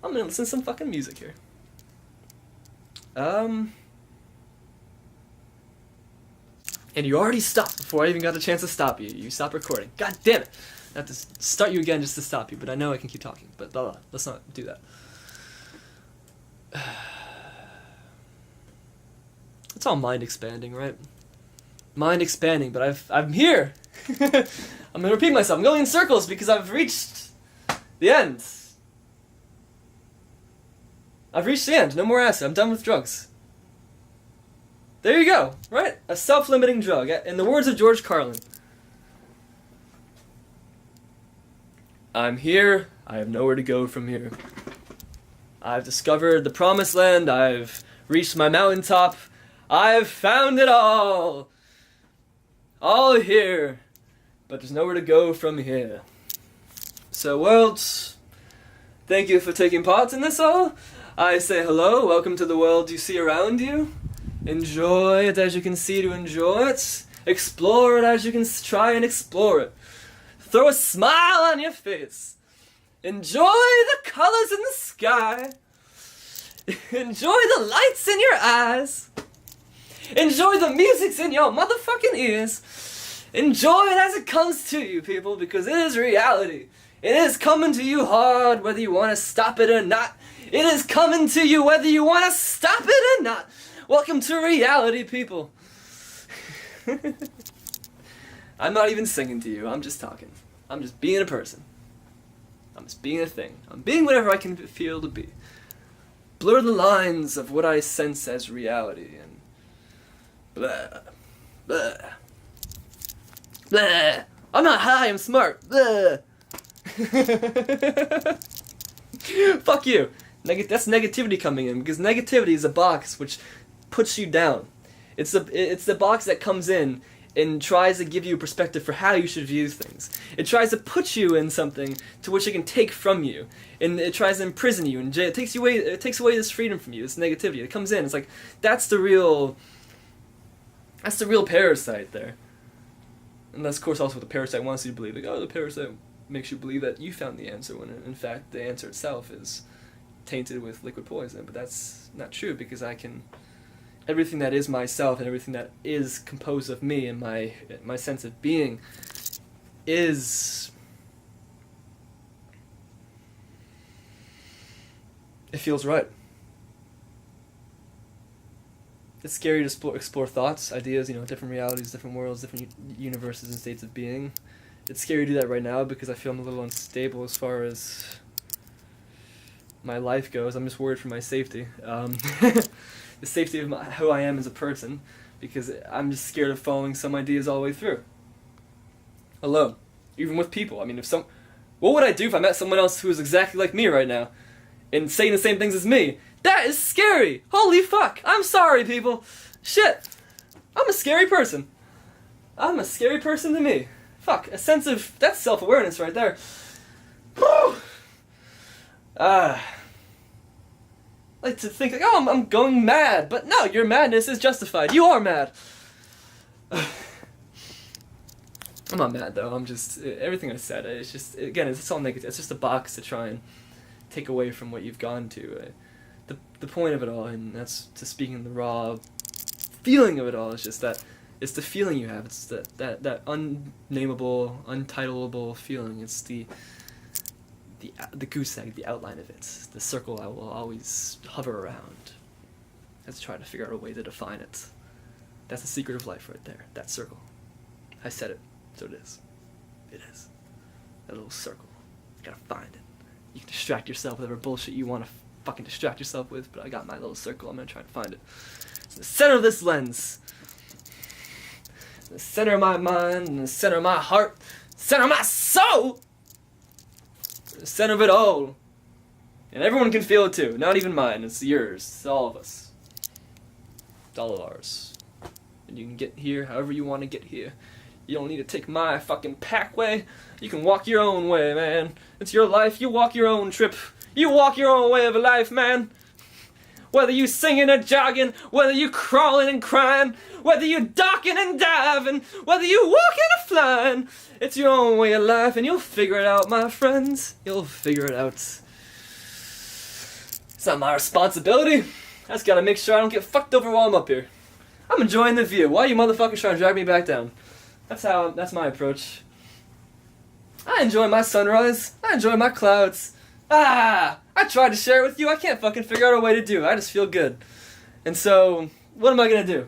I'm gonna listen to some fucking music here. And you already stopped before I even got a chance to stop you. You stopped recording. God damn it! I have to start you again just to stop you, but I know I can keep talking. But blah blah. Let's not do that. It's all mind expanding, right? Mind expanding, but I'm here. I'm gonna repeat myself. I'm going in circles because I've reached the end. I've reached the end. No more acid. I'm done with drugs. There you go. Right? A self-limiting drug. In the words of George Carlin. I'm here. I have nowhere to go from here. I've discovered the promised land. I've reached my mountaintop. I've found it all. All here. But there's nowhere to go from here. So, world, thank you for taking part in this all. I say hello. Welcome to the world you see around you. Enjoy it as you can see to enjoy it. Explore it as you can try and explore it. Throw a smile on your face. Enjoy the colors in the sky. Enjoy the lights in your eyes. Enjoy the music's in your motherfucking ears. Enjoy it as it comes to you, people, because it is reality. It is coming to you hard, whether you want to stop it or not. It is coming to you whether you want to stop it or not. Welcome to reality, people. I'm not even singing to you. I'm just talking. I'm just being a person. I'm just being a thing. I'm being whatever I can feel to be. Blur the lines of what I sense as reality and blah, blah, blah. I'm not high, I'm smart. Blah. Fuck you. That's negativity coming in, because negativity is a box which puts you down. It's the box that comes in and tries to give you a perspective for how you should view things. It tries to put you in something to which it can take from you, and it tries to imprison you, and it takes away this freedom from you, this negativity. It comes in. It's like that's the real parasite there. And that's of course also what the parasite wants you to believe. Like, oh, the parasite makes you believe that you found the answer when in fact the answer itself is tainted with liquid poison. But that's not true, because everything that is myself and everything that is composed of me and my sense of being is, it feels right. It's scary to explore thoughts, ideas, different realities, different worlds, different universes and states of being. It's scary to do that right now because I feel I'm a little unstable as far as my life goes. I'm just worried for my safety. The safety of who I am as a person, because I'm just scared of following some ideas all the way through. Alone. Even with people. I mean, what would I do if I met someone else who was exactly like me right now and saying the same things as me? That is scary! Holy fuck! I'm sorry, people! Shit! I'm a scary person. I'm a scary person to me. Fuck, that's self-awareness right there. Whew! Like to think like, oh, I'm going mad, but no, your madness is justified. You are mad. I'm not mad though. I'm just everything I said. It's just it's all negative. It's just a box to try and take away from what you've gone to. The point of it all, and that's to speak in the raw feeling of it all. Is just that it's the feeling you have. It's that unnameable, untitleable feeling. It's the goose egg, the outline of it, the circle I will always hover around. Let's try to figure out a way to define it. That's the secret of life right there, that circle. I said it, so it is. It is. That little circle. You gotta find it. You can distract yourself with whatever bullshit you want to fucking distract yourself with, but I got my little circle, I'm gonna try to find it. It's in the center of this lens. In the center of my mind, in the center of my heart, center of my soul! The center of it all. And everyone can feel it too. Not even mine. It's yours. It's all of us. It's all of ours. And you can get here however you want to get here. You don't need to take my fucking pack way. You can walk your own way, man. It's your life. You walk your own trip. You walk your own way of life, man. Whether you singing or jogging, whether you crawling and crying, whether you docking and diving, whether you walking or flying, it's your own way of life, and you'll figure it out, my friends. You'll figure it out. It's not my responsibility. I just gotta make sure I don't get fucked over while I'm up here. I'm enjoying the view. Why are you motherfuckers trying to drag me back down? That's my approach. I enjoy my sunrise. I enjoy my clouds. I tried to share it with you. I can't fucking figure out a way to do it. I just feel good. And so, what am I gonna do?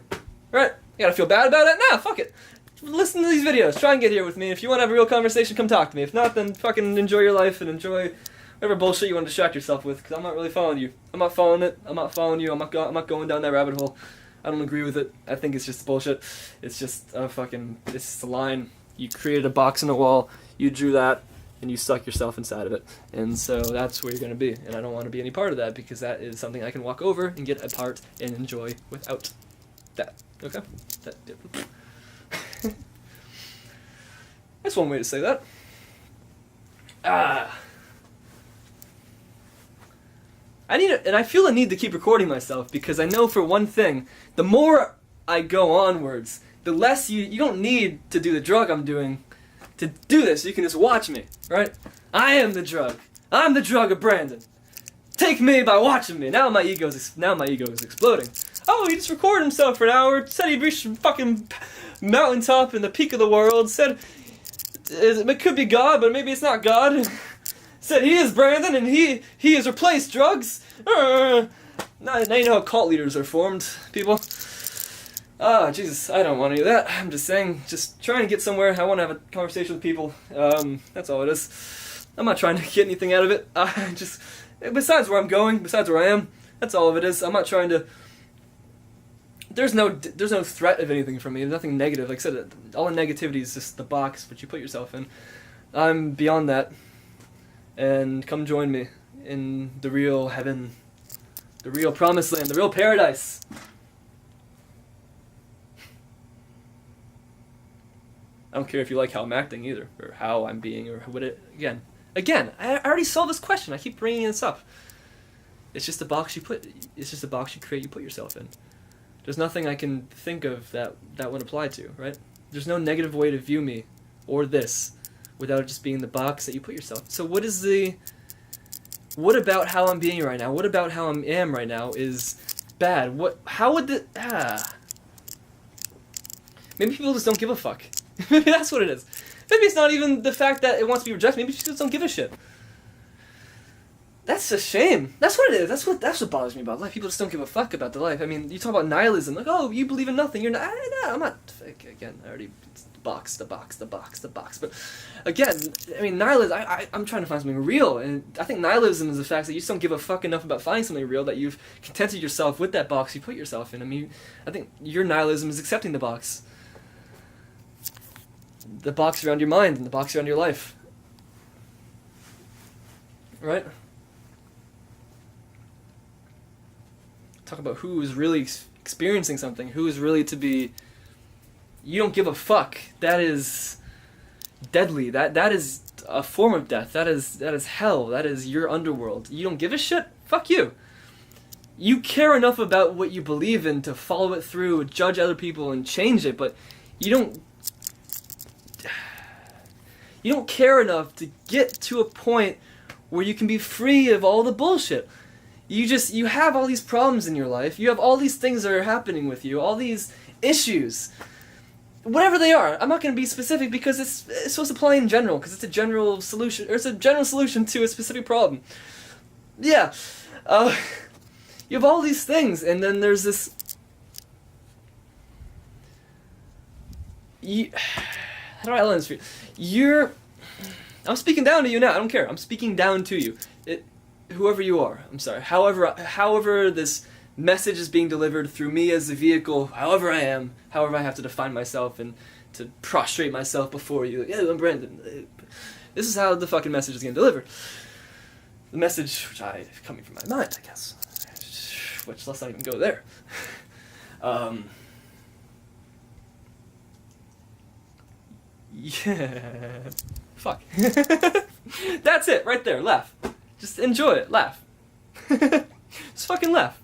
Right? You gotta feel bad about it? Nah, fuck it. Listen to these videos. Try and get here with me. If you want to have a real conversation, come talk to me. If not, then fucking enjoy your life and enjoy whatever bullshit you want to distract yourself with, because I'm not really following you. I'm not following it. I'm not following you. I'm not going down that rabbit hole. I don't agree with it. I think it's just bullshit. It's just it's just a line. You created a box in the wall. You drew that. And you suck yourself inside of it. And so that's where you're going to be. And I don't want to be any part of that, because that is something I can walk over and get apart and enjoy without that. Okay? That's one way to say that. I feel the need to keep recording myself, because I know for one thing, the more I go onwards, the less you don't need to do the drug I'm doing to do this. You can just watch me, right? I am the drug. I'm the drug of Brandon. Take me by watching me. Now my ego is exploding. Oh, he just recorded himself for an hour. Said he reached fucking mountaintop in the peak of the world. Said it could be God, but maybe it's not God. Said he is Brandon and he has replaced drugs. Now you know how cult leaders are formed, people. Jesus, I don't want to do that. I'm just saying, just trying to get somewhere. I want to have a conversation with people. That's all it is. I'm not trying to get anything out of it. Besides where I'm going, besides where I am, that's all of it is. I'm not trying to... There's no threat of anything from me. There's nothing negative. Like I said, all the negativity is just the box which you put yourself in. I'm beyond that. And come join me in the real heaven, the real promised land, the real paradise. don't care if you like how I'm acting either, or how I'm being, or what it, again, I already solved this question. I keep bringing this up. It's just a box you create, you put yourself in. There's nothing I can think of that would apply to, right? There's no negative way to view me, or this, without it just being the box that you put yourself. So what about how I'm being right now? What about how I am right now is bad? Maybe people just don't give a fuck. Maybe that's what it is. Maybe it's not even the fact that it wants to be rejected. Maybe people just don't give a shit. That's a shame. That's what it is. That's what bothers me about life. People just don't give a fuck about the life. I mean, you talk about nihilism, like, oh, you believe in nothing. You're not. I'm not. Again, I already. It's the box. But again, I mean, nihilism. I'm trying to find something real, and I think nihilism is the fact that you just don't give a fuck enough about finding something real, that you've contented yourself with that box you put yourself in. I mean, I think your nihilism is accepting the box around your mind and the box around your life, right? Talk about who is really experiencing something, who is really to be. You don't give a fuck. That is deadly. That is a form of death. That is hell. That is your underworld. You don't give a shit? Fuck you. You care enough about what you believe in to follow it through, judge other people, and change it, but you don't care enough to get to a point where you can be free of all the bullshit. You have all these problems in your life. You have all these things that are happening with you, all these issues. Whatever they are. I'm not going to be specific because it's supposed to apply in general, because it's a general solution, or it's a general solution to a specific problem. Yeah. You have all these things, and then there's this. How do I outline this for you? I'm speaking down to you now. I don't care. I'm speaking down to you. Whoever you are. I'm sorry. However this message is being delivered through me as the vehicle, however I am, however I have to define myself and to prostrate myself before you. Yeah, I'm Brandon. This is how the fucking message is getting delivered. The message, which coming from my mind, I guess. Which, let's not even go there. Yeah. Fuck. That's it, right there. Laugh. Just enjoy it. Laugh. Just fucking laugh.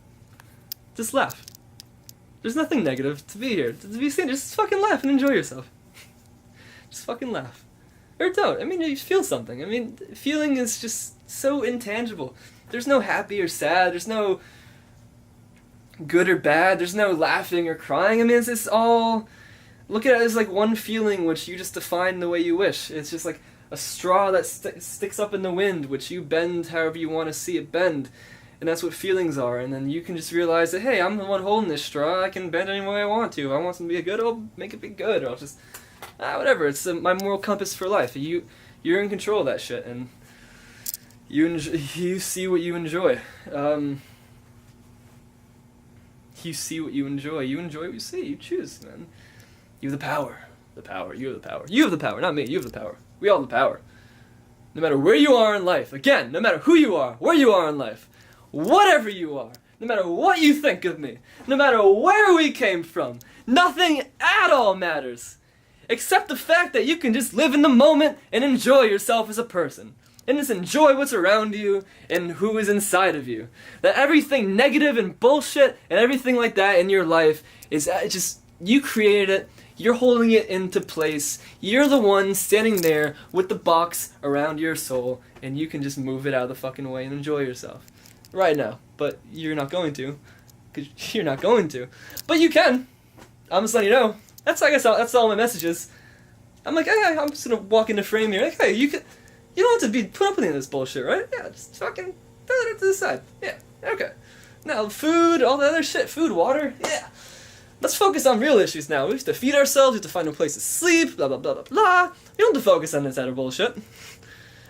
Just laugh. There's nothing negative to be here. To be seen. Just fucking laugh and enjoy yourself. Just fucking laugh. Or don't. I mean, you feel something. I mean, feeling is just so intangible. There's no happy or sad. There's no good or bad. There's no laughing or crying. I mean, it's all... Look at it as like one feeling which you just define the way you wish. It's just like a straw that sticks up in the wind, which you bend however you want to see it bend. And that's what feelings are. And then you can just realize that, hey, I'm the one holding this straw. I can bend any way I want to. If I want something to be good, I'll make it be good. Or I'll just... whatever. It's my moral compass for life. You're in control of that shit. And you see what you enjoy. You see what you enjoy. You enjoy what you see. You choose, man. You have the power. The power. You have the power. You have the power, not me. You have the power. We all have the power. No matter where you are in life. Again, no matter who you are, where you are in life. Whatever you are. No matter what you think of me. No matter where we came from. Nothing at all matters. Except the fact that you can just live in the moment and enjoy yourself as a person. And just enjoy what's around you and who is inside of you. That everything negative and bullshit and everything like that in your life is just... You created it. You're holding it into place. You're the one standing there with the box around your soul, and you can just move it out of the fucking way and enjoy yourself. Right now. But you're not going to. Because you're not going to. But you can. I'm just letting you know. That's all my messages. I'm like, hey, I'm just gonna walk in the frame here. Like, hey, you don't have to be put up with any of this bullshit, right? Yeah, just fucking throw it to the side. Yeah, okay. Now, food, all the other shit. Food, water, yeah. Let's focus on real issues now. We have to feed ourselves, we have to find a place to sleep, blah, blah, blah, blah, blah. We don't have to focus on this other bullshit.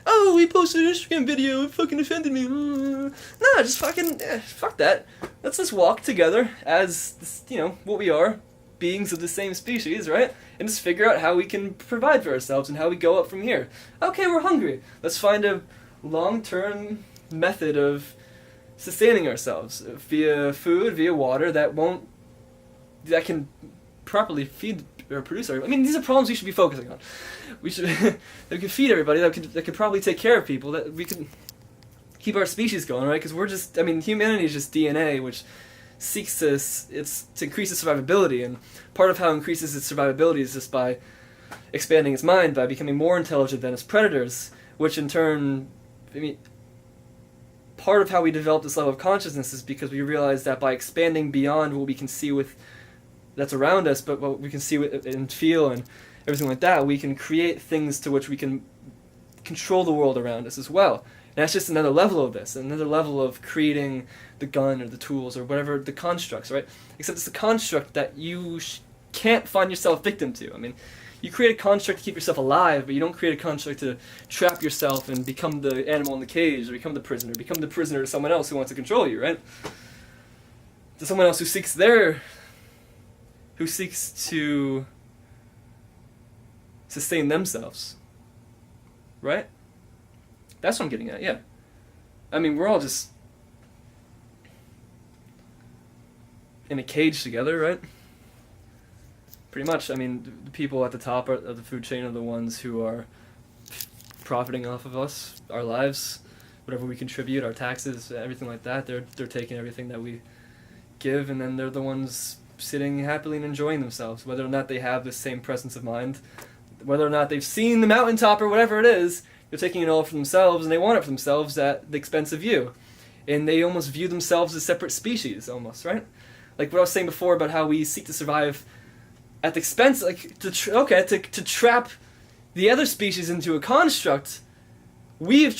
Oh, we posted an Instagram video, it fucking offended me. No, just fucking, fuck that. Let's just walk together as, what we are, beings of the same species, right? And just figure out how we can provide for ourselves and how we go up from here. Okay, we're hungry. Let's find a long-term method of sustaining ourselves via food, via water that can properly feed or produce our. I mean, these are problems we should be focusing on. We should that we can feed everybody. That could probably take care of people. That we can keep our species going, right? Because we're just. I mean, humanity is just DNA, which seeks to increase its survivability, and part of how it increases its survivability is just by expanding its mind, by becoming more intelligent than its predators, which in turn, I mean, part of how we develop this level of consciousness is because we realize that by expanding beyond what we can see with that's around us, but what we can see with, and feel and everything like that, we can create things to which we can control the world around us as well. And that's just another level of this, another level of creating the gun or the tools or whatever, the constructs, right? Except it's a construct that you can't find yourself victim to. I mean, you create a construct to keep yourself alive, but you don't create a construct to trap yourself and become the animal in the cage, or become the prisoner to someone else who wants to control you, right? To someone else who seeks to sustain themselves, right? That's what I'm getting at, yeah. I mean, we're all just in a cage together, right? Pretty much. I mean, the people at the top of the food chain are the ones who are profiting off of us, our lives, whatever we contribute, our taxes, everything like that. They're taking everything that we give, and then they're the ones sitting happily and enjoying themselves, whether or not they have the same presence of mind, whether or not they've seen the mountaintop or whatever it is. They're taking it all for themselves, and they want it for themselves at the expense of you. And they almost view themselves as separate species, almost, right? Like what I was saying before about how we seek to survive at the expense, like, to trap the other species into a construct. We've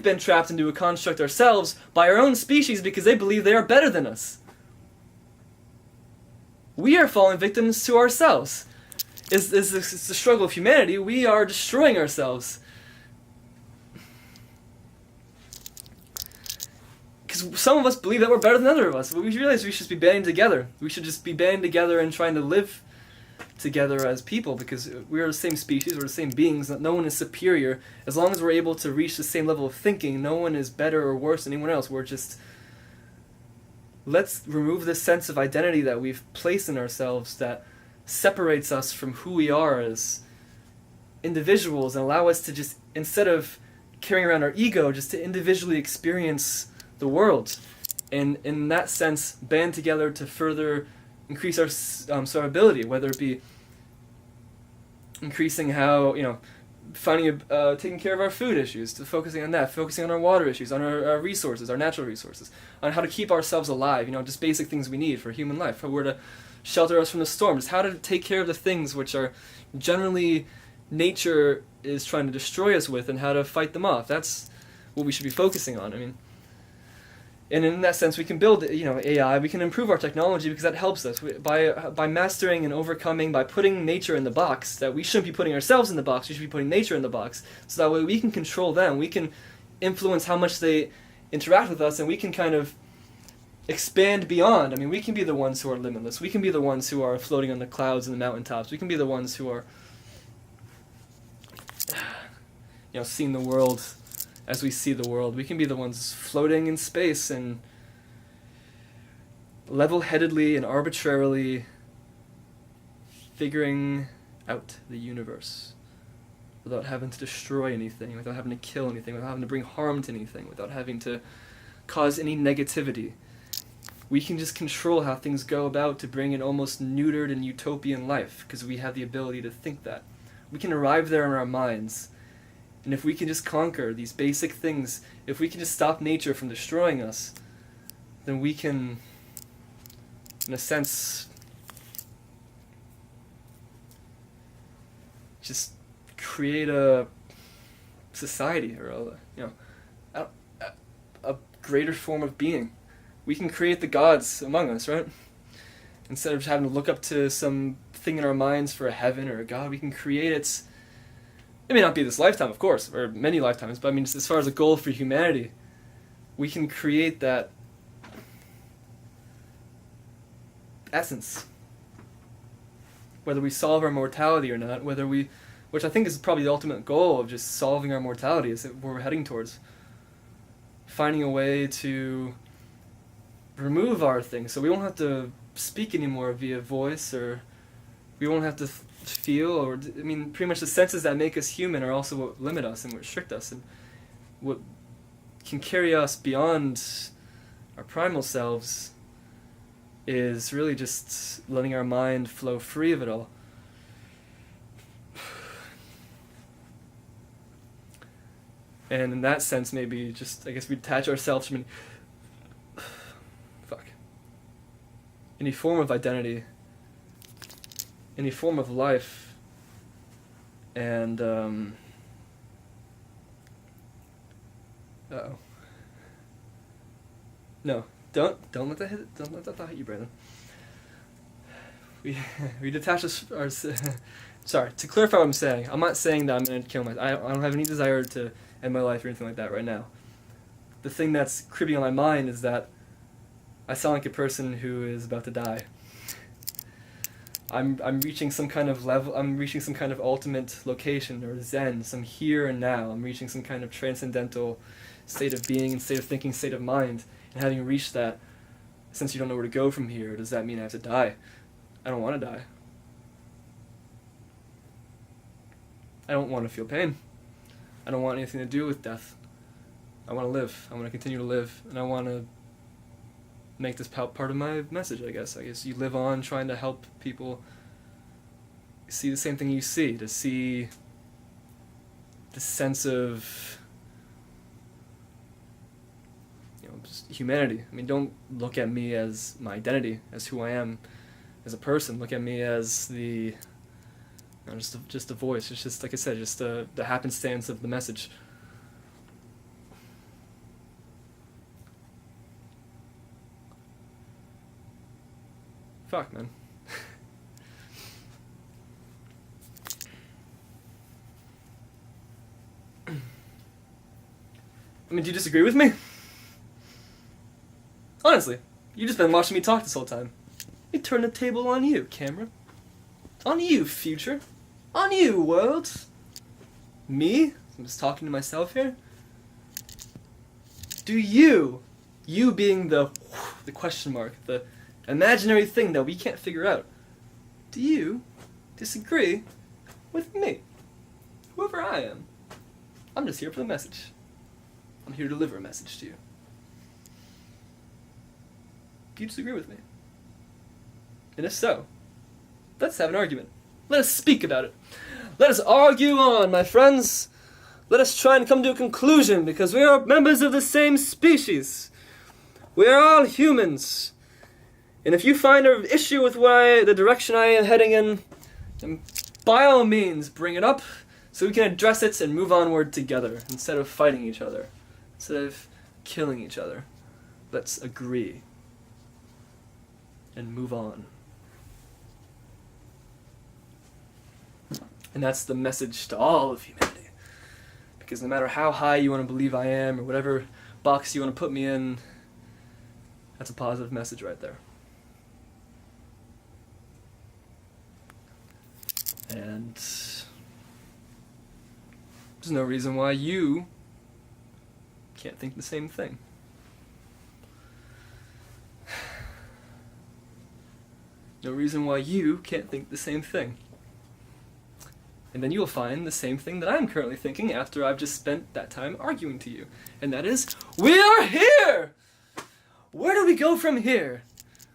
been trapped into a construct ourselves by our own species because they believe they are better than us. We are falling victims to ourselves. It's the struggle of humanity. We are destroying ourselves. Because some of us believe that we're better than other of us, but we realize we should just be banding together. We should just be banding together and trying to live together as people, because we're the same species, we're the same beings. No one is superior. As long as we're able to reach the same level of thinking, no one is better or worse than anyone else. We're just... Let's remove this sense of identity that we've placed in ourselves that separates us from who we are as individuals, and allow us to just, instead of carrying around our ego, just to individually experience the world, and in that sense band together to further increase our survivability, whether it be increasing how, taking care of our food issues, to focusing on that, focusing on our water issues, on our resources, our natural resources, on how to keep ourselves alive, just basic things we need for human life, how we're to shelter us from the storm, just how to take care of the things which are generally nature is trying to destroy us with, and how to fight them off. That's what we should be focusing on. I mean, and in that sense, we can build, AI. We can improve our technology because that helps us by mastering and overcoming, by putting nature in the box. That we shouldn't be putting ourselves in the box. We should be putting nature in the box. So that way we can control them. We can influence how much they interact with us, and we can kind of expand beyond. I mean, we can be the ones who are limitless. We can be the ones who are floating on the clouds and the mountaintops. We can be the ones who are, seeing the world as we see the world. We can be the ones floating in space and level-headedly and arbitrarily figuring out the universe without having to destroy anything, without having to kill anything, without having to bring harm to anything, without having to cause any negativity. We can just control how things go about to bring an almost neutered and utopian life, because we have the ability to think that. We can arrive there in our minds. And if we can just conquer these basic things, if we can just stop nature from destroying us, then we can, in a sense, just create a society, or a greater form of being. We can create the gods among us, right? Instead of having to look up to some thing in our minds for a heaven or a god, we can create its... It may not be this lifetime, of course, or many lifetimes, but I mean, just as far as a goal for humanity, we can create that essence. Whether we solve our mortality or not, which I think is probably the ultimate goal of just solving our mortality, is where we're heading towards. Finding a way to remove our things, so we won't have to speak anymore via voice or We won't have to feel, or I mean, pretty much the senses that make us human are also what limit us and what restrict us, and what can carry us beyond our primal selves is really just letting our mind flow free of it all. And in that sense, maybe just, I guess we detach ourselves from any form of identity, any form of life, and uh-oh. No, don't let that thought hit you, Brandon. We detach our sorry, to clarify what I'm saying, I'm not saying that I'm going to kill myself. I don't have any desire to end my life or anything like that right now. The thing that's creeping on my mind is that I sound like a person who is about to die. I'm reaching some kind of level, I'm reaching some kind of ultimate location or zen, some here and now. I'm reaching some kind of transcendental state of being and state of thinking, state of mind. And having reached that, since you don't know where to go from here, does that mean I have to die? I don't want to die. I don't want to feel pain. I don't want anything to do with death. I want to live. I want to continue to live. And I want to make this part of my message, I guess. I guess you live on trying to help people see the same thing you see, to see the sense of, just humanity. I mean, don't look at me as my identity, as who I am as a person. Look at me as the, just a voice. It's just, like I said, just the happenstance of the message. Fuck, man. I mean, do you disagree with me? Honestly, you just been watching me talk this whole time. Let me turn the table on you, camera. On you, future. On you, world. Me? I'm just talking to myself here. Do you being the question mark, the imaginary thing that we can't figure out, do you disagree with me? Whoever I am. I'm just here for the message. I'm here to deliver a message to you. Do you disagree with me? And if so, let's have an argument. Let us speak about it. Let us argue on, my friends. Let us try and come to a conclusion, because we are members of the same species. We are all humans. And if you find an issue with the direction I am heading in, then by all means bring it up so we can address it and move onward together instead of fighting each other, instead of killing each other. Let's agree and move on. And that's the message to all of humanity. Because no matter how high you want to believe I am, or whatever box you want to put me in, that's a positive message right there. And there's no reason why you can't think the same thing. No reason why you can't think the same thing. And then you'll find the same thing that I'm currently thinking after I've just spent that time arguing to you. And that is, we are here! Where do we go from here?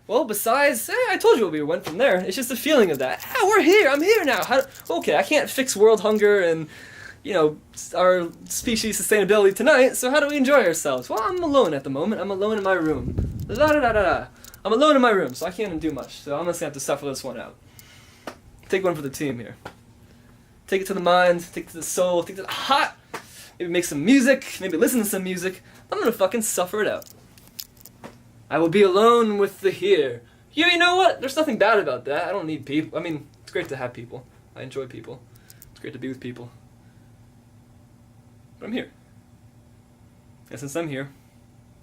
Well, besides, I told you where we went from there. It's just a feeling of that. We're here, I'm here now. Okay, I can't fix world hunger and, our species sustainability tonight, so how do we enjoy ourselves? Well, I'm alone at the moment. I'm alone in my room. Da-da-da-da-da. I'm alone in my room, so I can't do much. So I'm just going to have to suffer this one out. Take one for the team here. Take it to the mind, take it to the soul, take it to the heart. Maybe make some music, maybe listen to some music. I'm going to fucking suffer it out. I will be alone with the here. You know what? There's nothing bad about that. I don't need people. I mean, it's great to have people. I enjoy people. It's great to be with people. But I'm here. And since I'm here,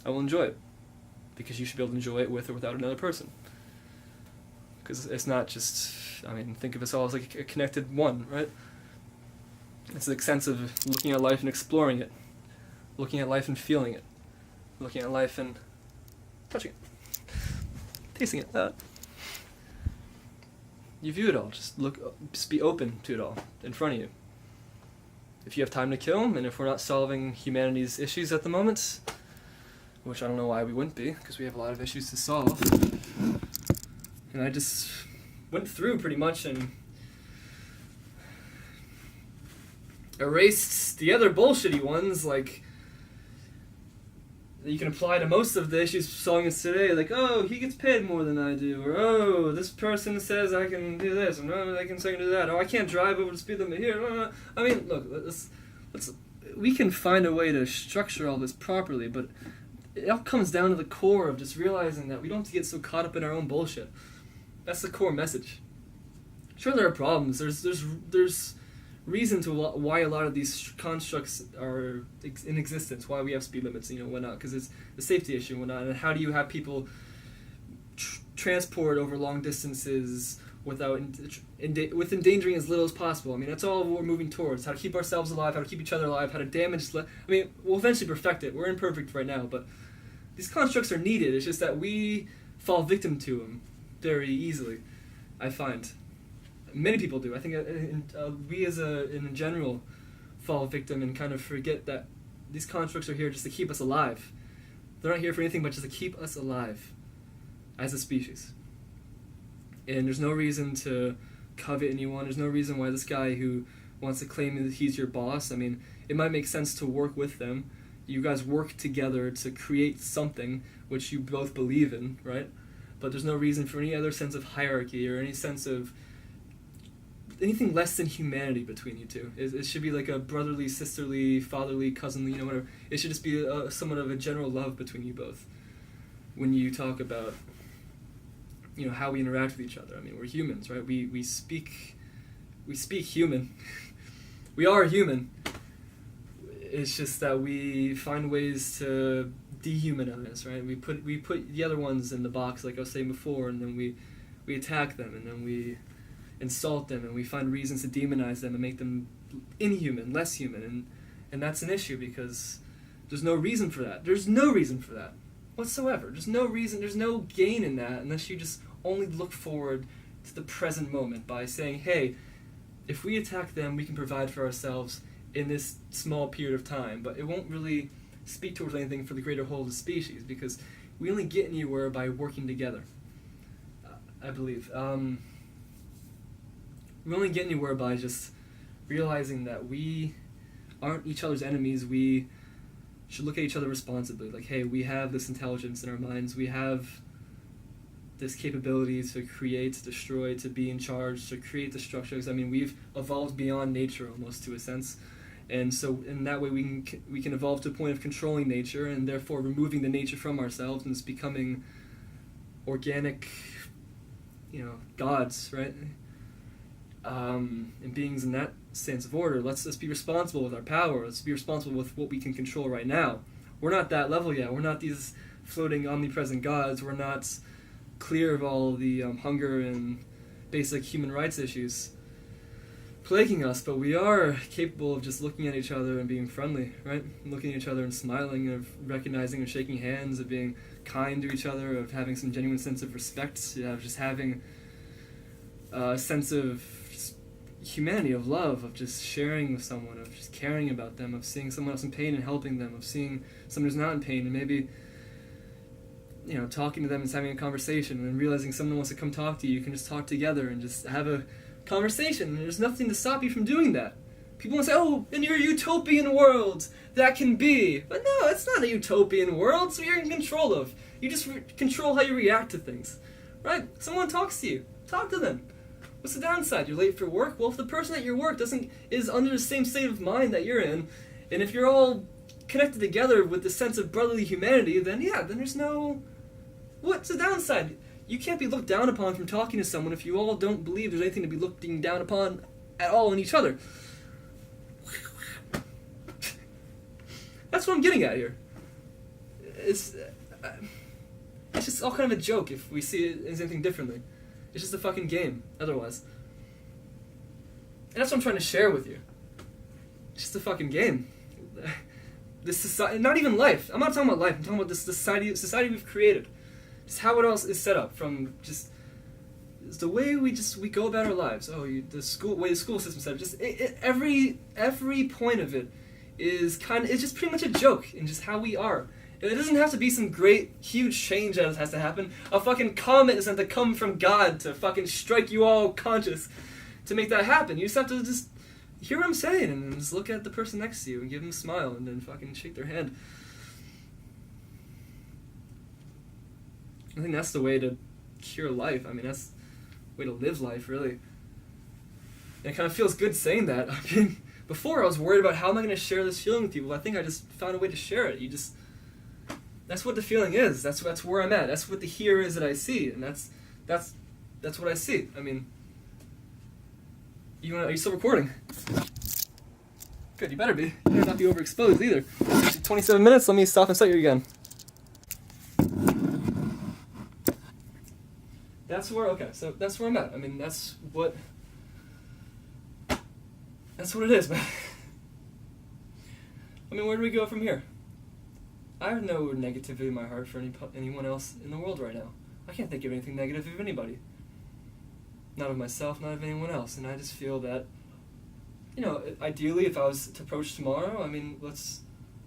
I will enjoy it. Because you should be able to enjoy it with or without another person. Because it's not just, think of us all as like a connected one, right? It's the sense of looking at life and exploring it. Looking at life and feeling it. Looking at life and touching it. Tasting it. you view it all. Just be open to it all in front of you. If you have time to kill, and if we're not solving humanity's issues at the moment, which I don't know why we wouldn't be, because we have a lot of issues to solve. And I just went through pretty much and erased the other bullshitty ones, like, that you can apply to most of the issues solving us today, like, oh, he gets paid more than I do, or oh, this person says I can do this, and oh, I can say I can do that, oh, I can't drive over the speed limit here. I mean, look, we can find a way to structure all this properly, but it all comes down to the core of just realizing that we don't have to get so caught up in our own bullshit. That's the core message. Sure, there are problems. There's reason to why a lot of these constructs are in existence, why we have speed limits, whatnot, because it's a safety issue and whatnot. And how do you have people transport over long distances with endangering as little as possible? I mean, that's all we're moving towards. How to keep ourselves alive, how to keep each other alive, how to damage... we'll eventually perfect it. We're imperfect right now, but these constructs are needed. It's just that we fall victim to them very easily, I find. Many people do. I think we in general fall victim and kind of forget that these constructs are here just to keep us alive. They're not here for anything but just to keep us alive as a species. And there's no reason to covet anyone. There's no reason why this guy who wants to claim that he's your boss, it might make sense to work with them. You guys work together to create something which you both believe in, right? But there's no reason for any other sense of hierarchy or any sense of anything less than humanity between you two. It should be like a brotherly, sisterly, fatherly, cousinly, whatever. It should just be somewhat of a general love between you both. When you talk about, how we interact with each other. We're humans, right? We speak human. We are human. It's just that we find ways to dehumanize, right? We put the other ones in the box, like I was saying before, and then we attack them, and then we insult them, and we find reasons to demonize them and make them inhuman, less human, and that's an issue because there's no reason for that. There's no reason for that whatsoever. There's no reason, there's no gain in that unless you just only look forward to the present moment by saying, hey, if we attack them, we can provide for ourselves in this small period of time, but it won't really speak towards anything for the greater whole of the species because we only get anywhere by working together, I believe. We only get anywhere by just realizing that we aren't each other's enemies. We should look at each other responsibly. Like, hey, we have this intelligence in our minds. We have this capability to create, to destroy, to be in charge, to create the structures. We've evolved beyond nature almost to a sense. And so in that way we can evolve to a point of controlling nature and therefore removing the nature from ourselves and just becoming organic, gods, right? And beings in that sense of order. Let's be responsible with our power. Let's be responsible with what we can control right now. We're not that level yet. We're not these floating omnipresent gods. We're not clear of all the hunger and basic human rights issues plaguing us, but we are capable of just looking at each other and being friendly, right? Looking at each other and smiling, of recognizing and shaking hands, of being kind to each other, of having some genuine sense of respect, of just having a sense of humanity, of love, of just sharing with someone, of just caring about them, of seeing someone else in pain and helping them, of seeing someone who's not in pain and maybe talking to them and having a conversation, and then realizing someone wants to come talk to you. You can just talk together and just have a conversation, and there's nothing to stop you from doing that. People want to say, oh, in your utopian world, that can be. But no, it's not a utopian world, so you're in control of. You just control how you react to things, right? Someone talks to you. Talk to them. What's the downside? You're late for work? Well, if the person at your work is under the same state of mind that you're in, and if you're all connected together with the sense of brotherly humanity, then there's no... What's the downside? You can't be looked down upon from talking to someone if you all don't believe there's anything to be looking down upon at all in each other. That's what I'm getting at here. It's just all kind of a joke if we see it as anything differently. It's just a fucking game, otherwise. And that's what I'm trying to share with you. It's just a fucking game. This society, not even life. I'm not talking about life. I'm talking about this society we've created. Just how it all is set up, from just It's the way we go about our lives. The school system set up. Just every point of it is it's just pretty much a joke in just how we are. It doesn't have to be some great, huge change that has to happen. A fucking comet is meant to come from God to fucking strike you all conscious to make that happen. You just have to just hear what I'm saying and just look at the person next to you and give them a smile and then fucking shake their hand. I think that's the way to cure life. I mean, that's the way to live life, really. And it kind of feels good saying that. I mean, before I was worried about how am I going to share this feeling with people. I think I just found a way to share it. That's what the feeling is. That's where I'm at. That's what the here is that I see, and that's what I see. I mean, are you still recording? Good, you better be. You better not be overexposed either. 27 minutes. Let me stop and start you again. That's where I'm at. I mean, that's what it is, man. I mean, where do we go from here? I have no negativity in my heart for anyone else in the world right now. I can't think of anything negative of anybody. Not of myself, not of anyone else. And I just feel that, ideally, if I was to approach tomorrow, I mean, let's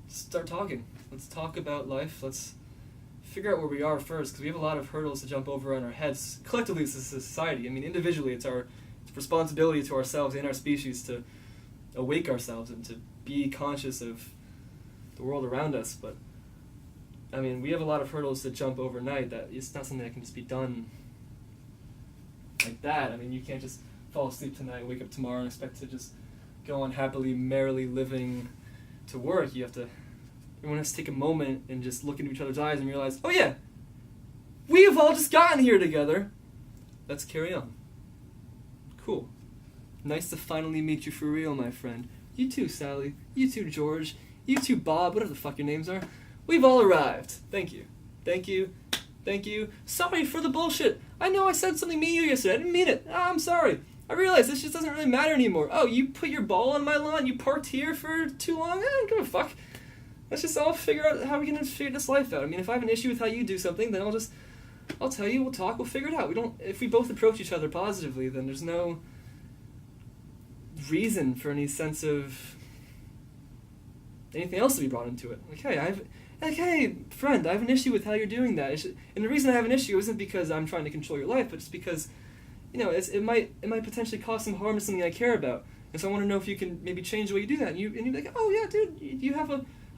start talking. Let's talk about life. Let's figure out where we are first, because we have a lot of hurdles to jump over on our heads. Collectively, as a society. I mean, individually, it's our responsibility to ourselves and our species to awake ourselves and to be conscious of the world around us. But I mean, we have a lot of hurdles to jump overnight. That it's not something that can just be done like that. I mean, you can't just fall asleep tonight, wake up tomorrow, and expect to just go on happily, merrily living to work. Everyone has to take a moment and just look into each other's eyes and realize, oh yeah, we have all just gotten here together. Let's carry on. Cool. Nice to finally meet you for real, my friend. You too, Sally. You too, George. You too, Bob. Whatever the fuck your names are. We've all arrived. Thank you. Thank you. Thank you. Sorry for the bullshit. I know I said something mean to you yesterday. I didn't mean it. I'm sorry. I realize this just doesn't really matter anymore. Oh, you put your ball on my lawn? You parked here for too long? I don't give a fuck. Let's just all figure out how we can figure this life out. I mean, if I have an issue with how you do something, then I'll tell you, we'll talk, we'll figure it out. If we both approach each other positively, then there's no reason for any sense of anything else to be brought into it. Hey, friend, I have an issue with how you're doing that. And the reason I have an issue isn't because I'm trying to control your life, but it's because, it might potentially cause some harm to something I care about. And so I want to know if you can maybe change the way you do that. And you're like, oh yeah, dude, you have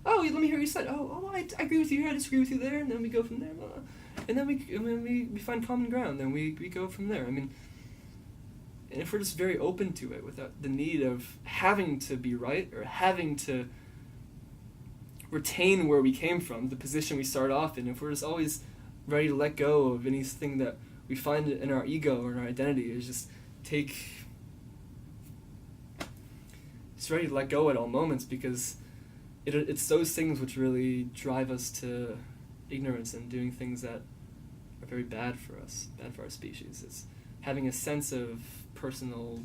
let me hear what you said. I agree with you here, I disagree with you there, and then we go from there. And then we find common ground, then we go from there. I mean, and if we're just very open to it without the need of having to be right or having to retain where we came from, the position we start off in, if we're just always ready to let go of anything that we find in our ego or in our identity, is just ready to let go at all moments, because it's those things which really drive us to ignorance and doing things that are very bad for us, bad for our species. It's having a sense of personal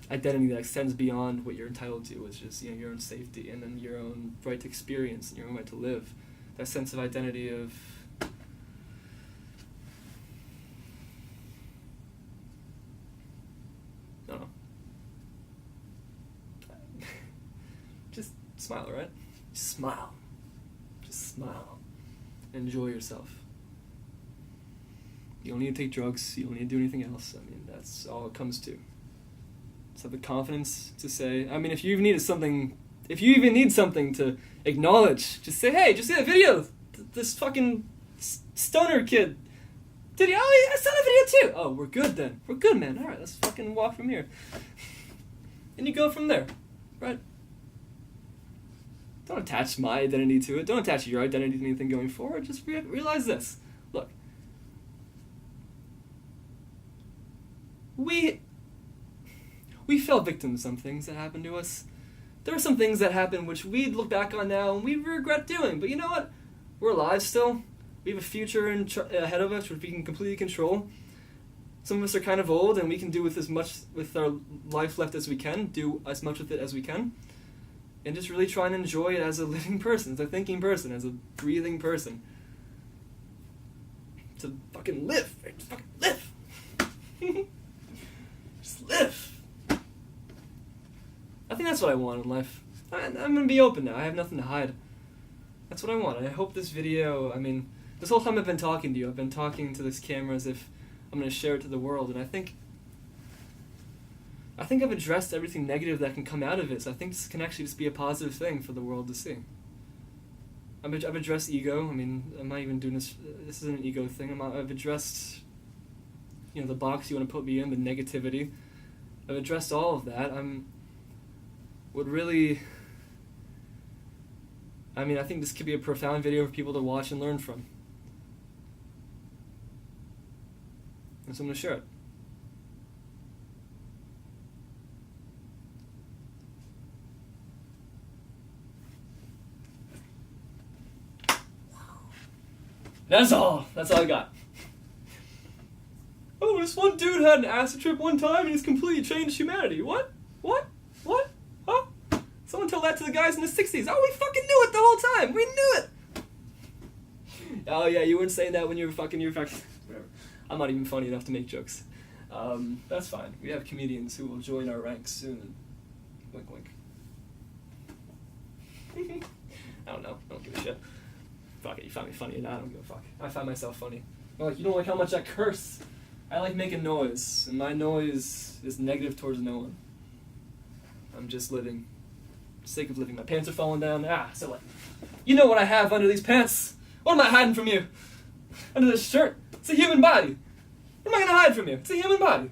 identity that extends beyond what you're entitled to, which is your own safety and then your own right to experience and your own right to live. That sense of identity of I don't know. Just smile, right? Just smile. Just smile. Enjoy yourself. You don't need to take drugs. You don't need to do anything else. I mean, that's all it comes to. Just have the confidence to say, I mean, if you even need something to acknowledge, just say, hey, just see that video? This fucking stoner kid. Did he? Oh, yeah, I saw that video too. Oh, we're good then. We're good, man. All right, let's fucking walk from here. And you go from there, right? Don't attach my identity to it. Don't attach your identity to anything going forward. Just realize this. Look. We fell victim to some things that happened to us. There are some things that happened which we look back on now and we regret doing. But you know what? We're alive still. We have a future ahead of us which we can completely control. Some of us are kind of old and we can do with as much with our life left as we can, do as much with it as we can. And just really try and enjoy it as a living person, as a thinking person, as a breathing person. To fucking live, right? Just fucking live. Just live. I think that's what I want in life. I'm gonna be open now. I have nothing to hide. That's what I want. I hope this video, this whole time I've been talking to you, I've been talking to this camera as if I'm gonna share it to the world, and I think I've addressed everything negative that can come out of it, so I think this can actually just be a positive thing for the world to see. I've addressed ego. I'm not even doing this isn't an ego thing. I've addressed, the box you want to put me in, the negativity. I've addressed all of that. I think this could be a profound video for people to watch and learn from. And so I'm going to share it. That's all I got. Oh, this one dude had an acid trip one time and he's completely changed humanity. What? Huh? Someone told that to the guys in the 60s. Oh, we fucking knew it the whole time. We knew it. Oh yeah, you weren't saying that when you were fucking. Whatever. I'm not even funny enough to make jokes. That's fine. We have comedians who will join our ranks soon. Wink, wink. I don't know. I don't give a shit. Fuck it, you find me funny and I don't give a fuck. I find myself funny. You don't like how much I curse. I like making noise, and my noise is negative towards no one. I'm just living. For the sake of living. My pants are falling down. So what? You know what I have under these pants. What am I hiding from you? Under this shirt. It's a human body. What am I gonna hide from you? It's a human body.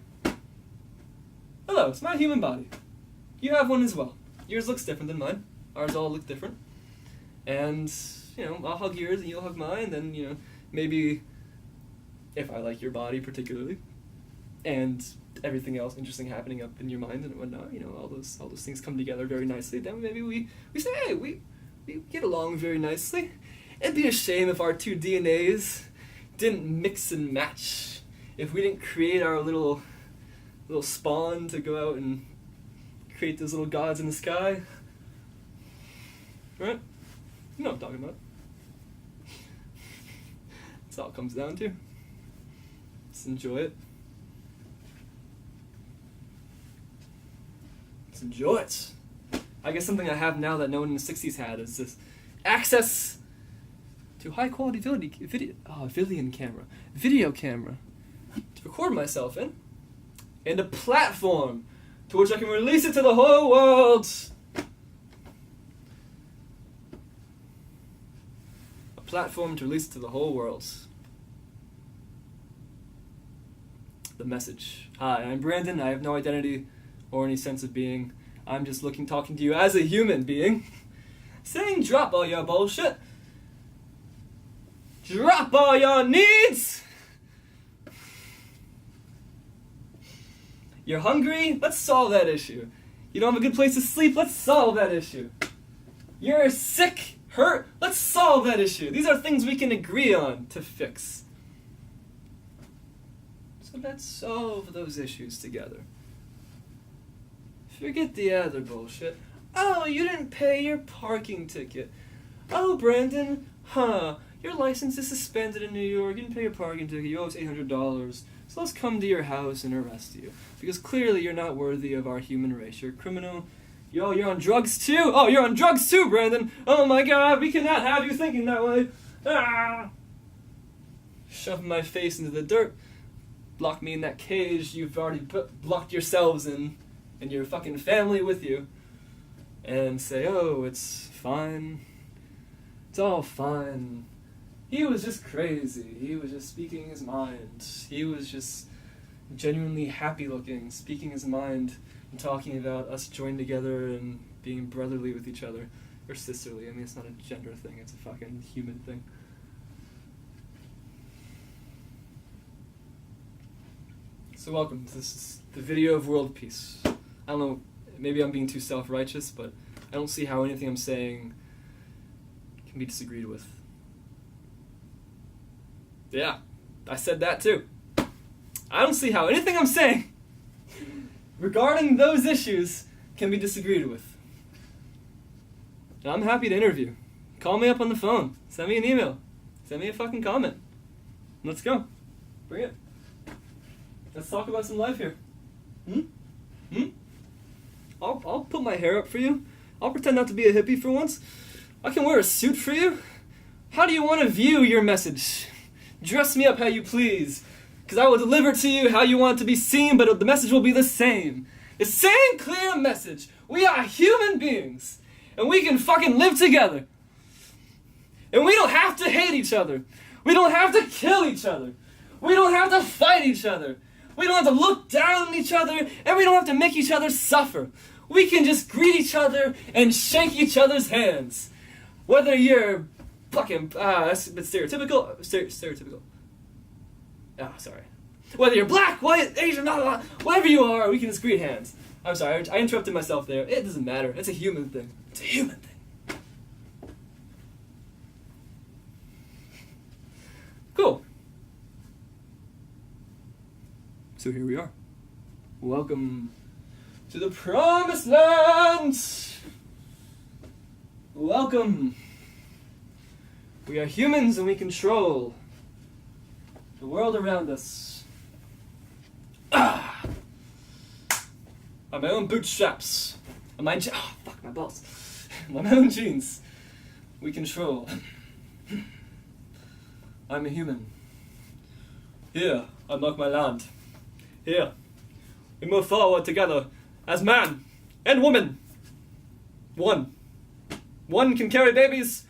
Hello, it's my human body. You have one as well. Yours looks different than mine. Ours all look different. And I'll hug yours and you'll hug mine, and then, maybe if I like your body particularly, and everything else interesting happening up in your mind and whatnot, all those things come together very nicely, then maybe we say, hey, we get along very nicely. It'd be a shame if our two DNAs didn't mix and match, if we didn't create our little spawn to go out and create those little gods in the sky. Right? You know what I'm talking about. That's all it comes down to. Just enjoy it. Just enjoy it. I guess something I have now that no one in the 60s had is this access to high quality video camera to record myself in, and a platform to which I can release it to the whole world. Platform to release to the whole world. The message. Hi, I'm Brandon. I have no identity or any sense of being. I'm just talking to you as a human being. Saying drop all your bullshit. Drop all your needs. You're hungry? Let's solve that issue. You don't have a good place to sleep? Let's solve that issue. You're sick? Hurt? Let's solve that issue. These are things we can agree on to fix. So let's solve those issues together. Forget the other bullshit. Oh, you didn't pay your parking ticket. Oh, Brandon, your license is suspended in New York. You didn't pay your parking ticket. You owe us $800. So let's come to your house and arrest you. Because clearly you're not worthy of our human race. You're a criminal. Yo, you're on drugs too? Oh, you're on drugs too, Brandon. Oh my God, we cannot have you thinking that way. Shove my face into the dirt. Lock me in that cage you've already blocked yourselves in, and your fucking family with you. And say, oh, it's fine. It's all fine. He was just crazy. He was just speaking his mind. He was just genuinely happy looking, speaking his mind. And talking about us joining together and being brotherly with each other. Or sisterly. It's not a gender thing. It's a fucking human thing. So welcome. This is the video of world peace. I don't know, maybe I'm being too self-righteous, but I don't see how anything I'm saying can be disagreed with. Yeah, I said that too. I don't see how anything I'm saying regarding those issues can be disagreed with. And I'm happy to interview. Call me up on the phone. Send me an email. Send me a fucking comment. Let's go. Bring it. Let's talk about some life here. I'll put my hair up for you. I'll pretend not to be a hippie for once. I can wear a suit for you. How do you want to view your message? Dress me up how you please, because I will deliver to you how you want it to be seen, but the message will be the same. The same clear message. We are human beings, and we can fucking live together. And we don't have to hate each other. We don't have to kill each other. We don't have to fight each other. We don't have to look down on each other, and we don't have to make each other suffer. We can just greet each other and shake each other's hands. Whether you're fucking, that's a bit stereotypical. Stereotypical. Oh, sorry. Whether you're black, white, Asian, whatever you are, we can just greet hands. I'm sorry, I interrupted myself there. It doesn't matter. It's a human thing. It's a human thing. Cool. So here we are. Welcome to the promised land. Welcome. We are humans and we control the world around us. On my own bootstraps. On my my balls. On my own jeans. We control. I'm a human. Here, I mark my land. Here, we move forward together as man and woman. One. One can carry babies.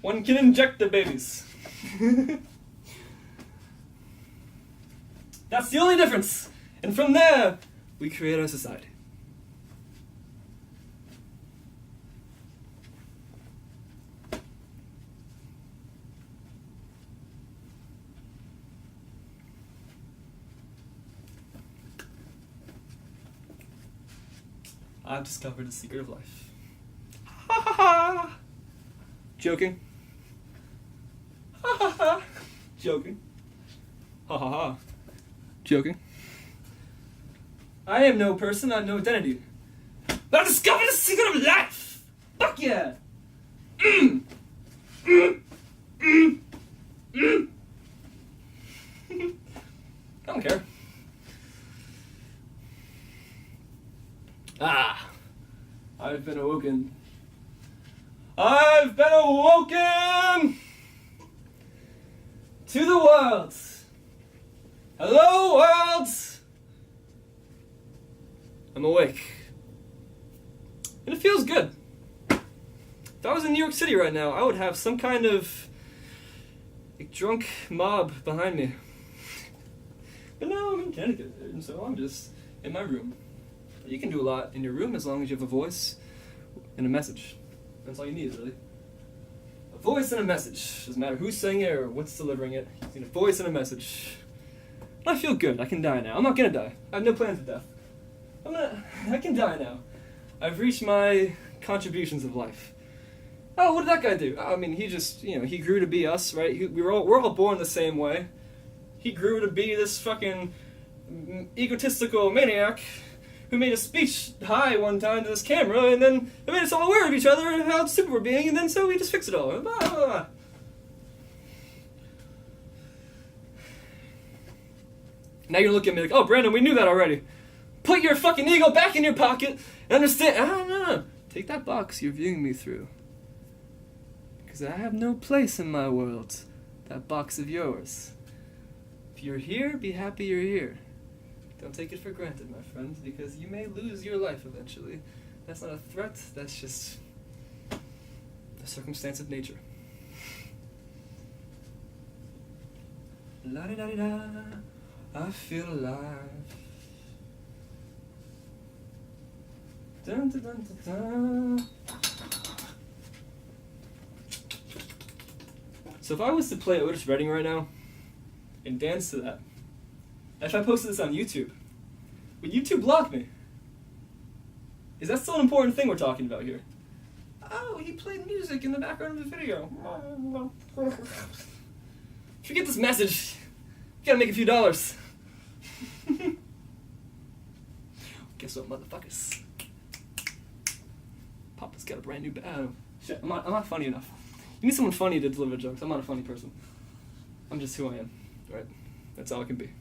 One can inject the babies. That's the only difference. And from there, we create our society. I've discovered the secret of life. Ha ha ha! Joking. Ha ha ha! Joking. Ha ha ha! Joking. I am no person, I have no identity. But I've discovered the secret of life! Fuck yeah! I don't care. I've been awoken. I've been awoken to the world. Hello, world. I'm awake. And it feels good. If I was in New York City right now, I would have some kind of drunk mob behind me. But no, I'm in Connecticut, and so I'm just in my room. You can do a lot in your room as long as you have a voice and a message. That's all you need, really. A voice and a message. Doesn't matter who's saying it or what's delivering it. You need a voice and a message. And I feel good. I can die now. I'm not gonna die. I have no plans of death. I can die now. I've reached my contributions of life. Oh, what did that guy do? I mean, he just, he grew to be us, right? We're all born the same way. He grew to be this fucking egotistical maniac who made a speech high one time to this camera, and then it made us all aware of each other and how stupid we're being, and then so we just fix it all. Blah, blah, blah. Now you're looking at me like, oh, Brandon, we knew that already. Put your fucking ego back in your pocket and understand. No. Take that box you're viewing me through. Because I have no place in my world. That box of yours. If you're here, be happy you're here. Don't take it for granted, my friend, because you may lose your life eventually. That's not a threat, that's just a circumstance of nature. La-di-da-di-da, I feel alive. Dun, dun, dun, dun, dun. So if I was to play Otis Redding right now and dance to that, if I posted this on YouTube, would YouTube block me? Is that still an important thing we're talking about here? Oh, he played music in the background of the video. If you get this message, you gotta make a few dollars. Guess what, motherfuckers? Papa's got a brand new bag. Shit, I'm not funny enough. You need someone funny to deliver jokes. I'm not a funny person. I'm just who I am, right? That's all I can be.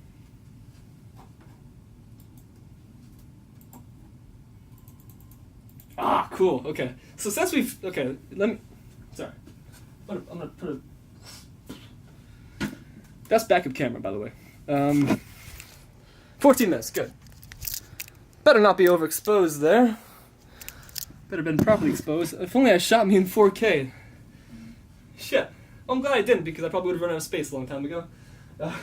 Cool. Okay. So since we've let me. Sorry. I'm gonna put a. That's backup camera, by the way. 14 minutes. Good. Better not be overexposed there. Better been properly exposed. If only I shot me in 4K. Shit. I'm glad I didn't, because I probably would have run out of space a long time ago. But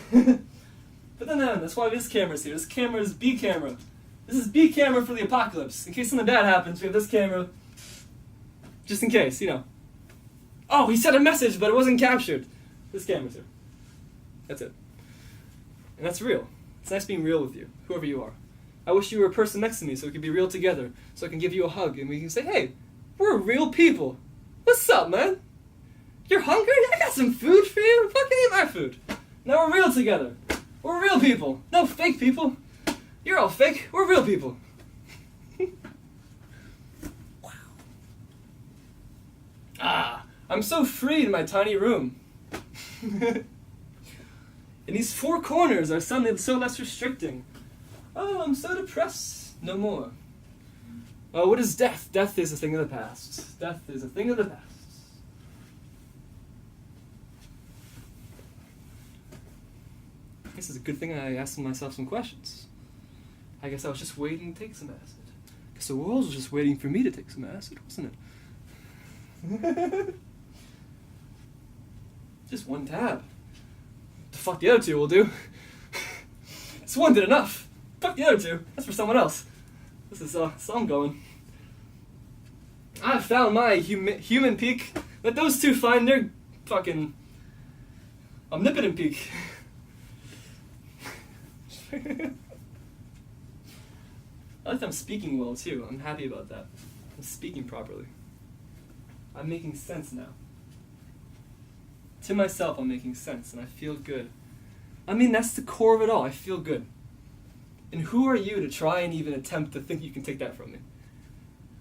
then that's why this camera's here. This camera is B camera. This is B camera for the apocalypse. In case something bad happens, we have this camera. Just in case, you know. Oh, he sent a message, but it wasn't captured. This camera's here. That's it. And that's real. It's nice being real with you, whoever you are. I wish you were a person next to me so we could be real together. So I can give you a hug and we can say, hey, we're real people. What's up, man? You're hungry? I got some food for you. Fucking eat my food. Now we're real together. We're real people. No fake people. You're all fake. We're real people. Wow. I'm so free in my tiny room. And these four corners are suddenly so less restricting. Oh, I'm so depressed. No more. Oh, what is death? Death is a thing of the past. Death is a thing of the past. This is a good thing I asked myself some questions. I guess I was just waiting to take some acid. Because the world was just waiting for me to take some acid, wasn't it? Just one tab. The fuck the other two will do. This one did enough. Fuck the other two. That's for someone else. This is so I'm going. I've found my human peak. Let those two find their fucking omnipotent peak. I like that I'm speaking well too. I'm happy about that. I'm speaking properly. I'm making sense now. To myself, I'm making sense and I feel good. I mean, that's the core of it all. I feel good. And who are you to try and even attempt to think you can take that from me?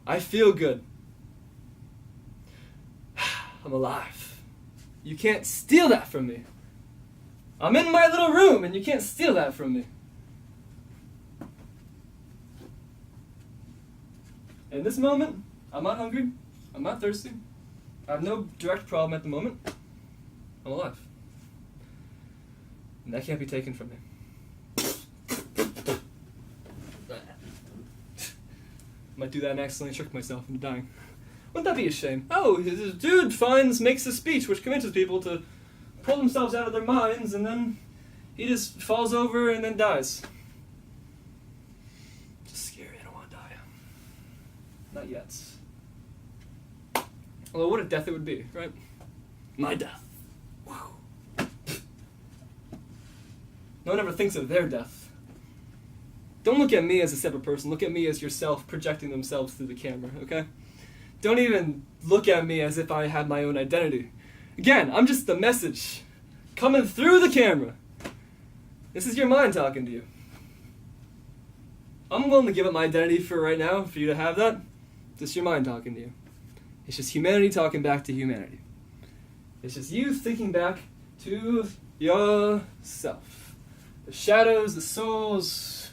I feel good. I'm alive. You can't steal that from me. I'm in my little room and you can't steal that from me. In this moment, I'm not hungry. I'm not thirsty. I have no direct problem at the moment. I'm alive. And that can't be taken from me. Might do that and accidentally trick myself into dying. Wouldn't that be a shame? Oh, this dude makes a speech which convinces people to pull themselves out of their minds, and then he just falls over and then dies. Just scary, I don't want to die. Not yet. Although what a death it would be, right? My death. Wow. No one ever thinks of their death. Don't look at me as a separate person. Look at me as yourself projecting themselves through the camera, okay? Don't even look at me as if I had my own identity. Again, I'm just the message coming through the camera. This is your mind talking to you. I'm willing to give up my identity for right now, for you to have that. Just your mind talking to you. It's just humanity talking back to humanity. It's just you thinking back to yourself. The shadows, the souls.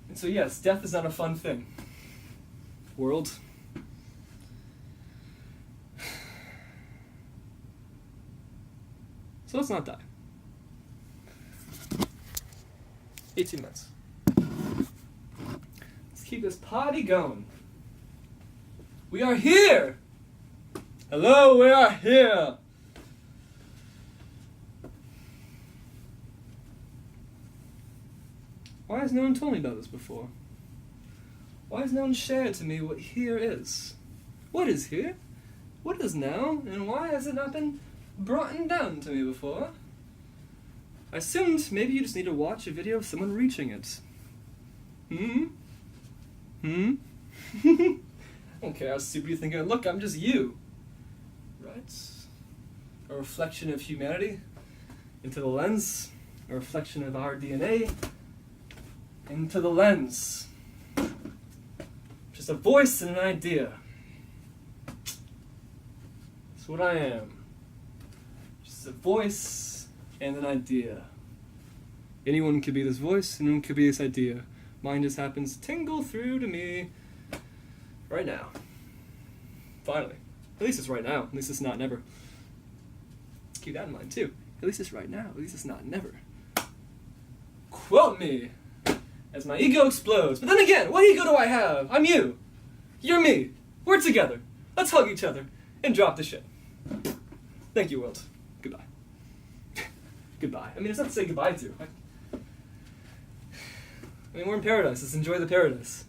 And so yes, death is not a fun thing. World. So let's not die. 18 minutes. Let's keep this party going. We are here! Hello, we are here! Why has no one told me about this before? Why has no one shared to me what here is? What is here? What is now? And why has it not been brought down to me before? I assumed maybe you just need to watch a video of someone reaching it. I don't care how stupid you think I look, I'm just you. Right? A reflection of humanity into the lens. A reflection of our DNA into the lens. Just a voice and an idea. That's what I am. Just a voice and an idea. Anyone could be this voice, anyone could be this idea. Mine just happens to tingle through to me right now. Finally. At least it's right now. At least it's not never. Keep that in mind too. At least it's right now. At least it's not never. Quote me as my ego explodes. But then again, what ego do I have? I'm you. You're me. We're together. Let's hug each other and drop the shit. Thank you, world. Goodbye. Goodbye. I mean, it's not to say goodbye to. I mean, we're in paradise. Let's enjoy the paradise.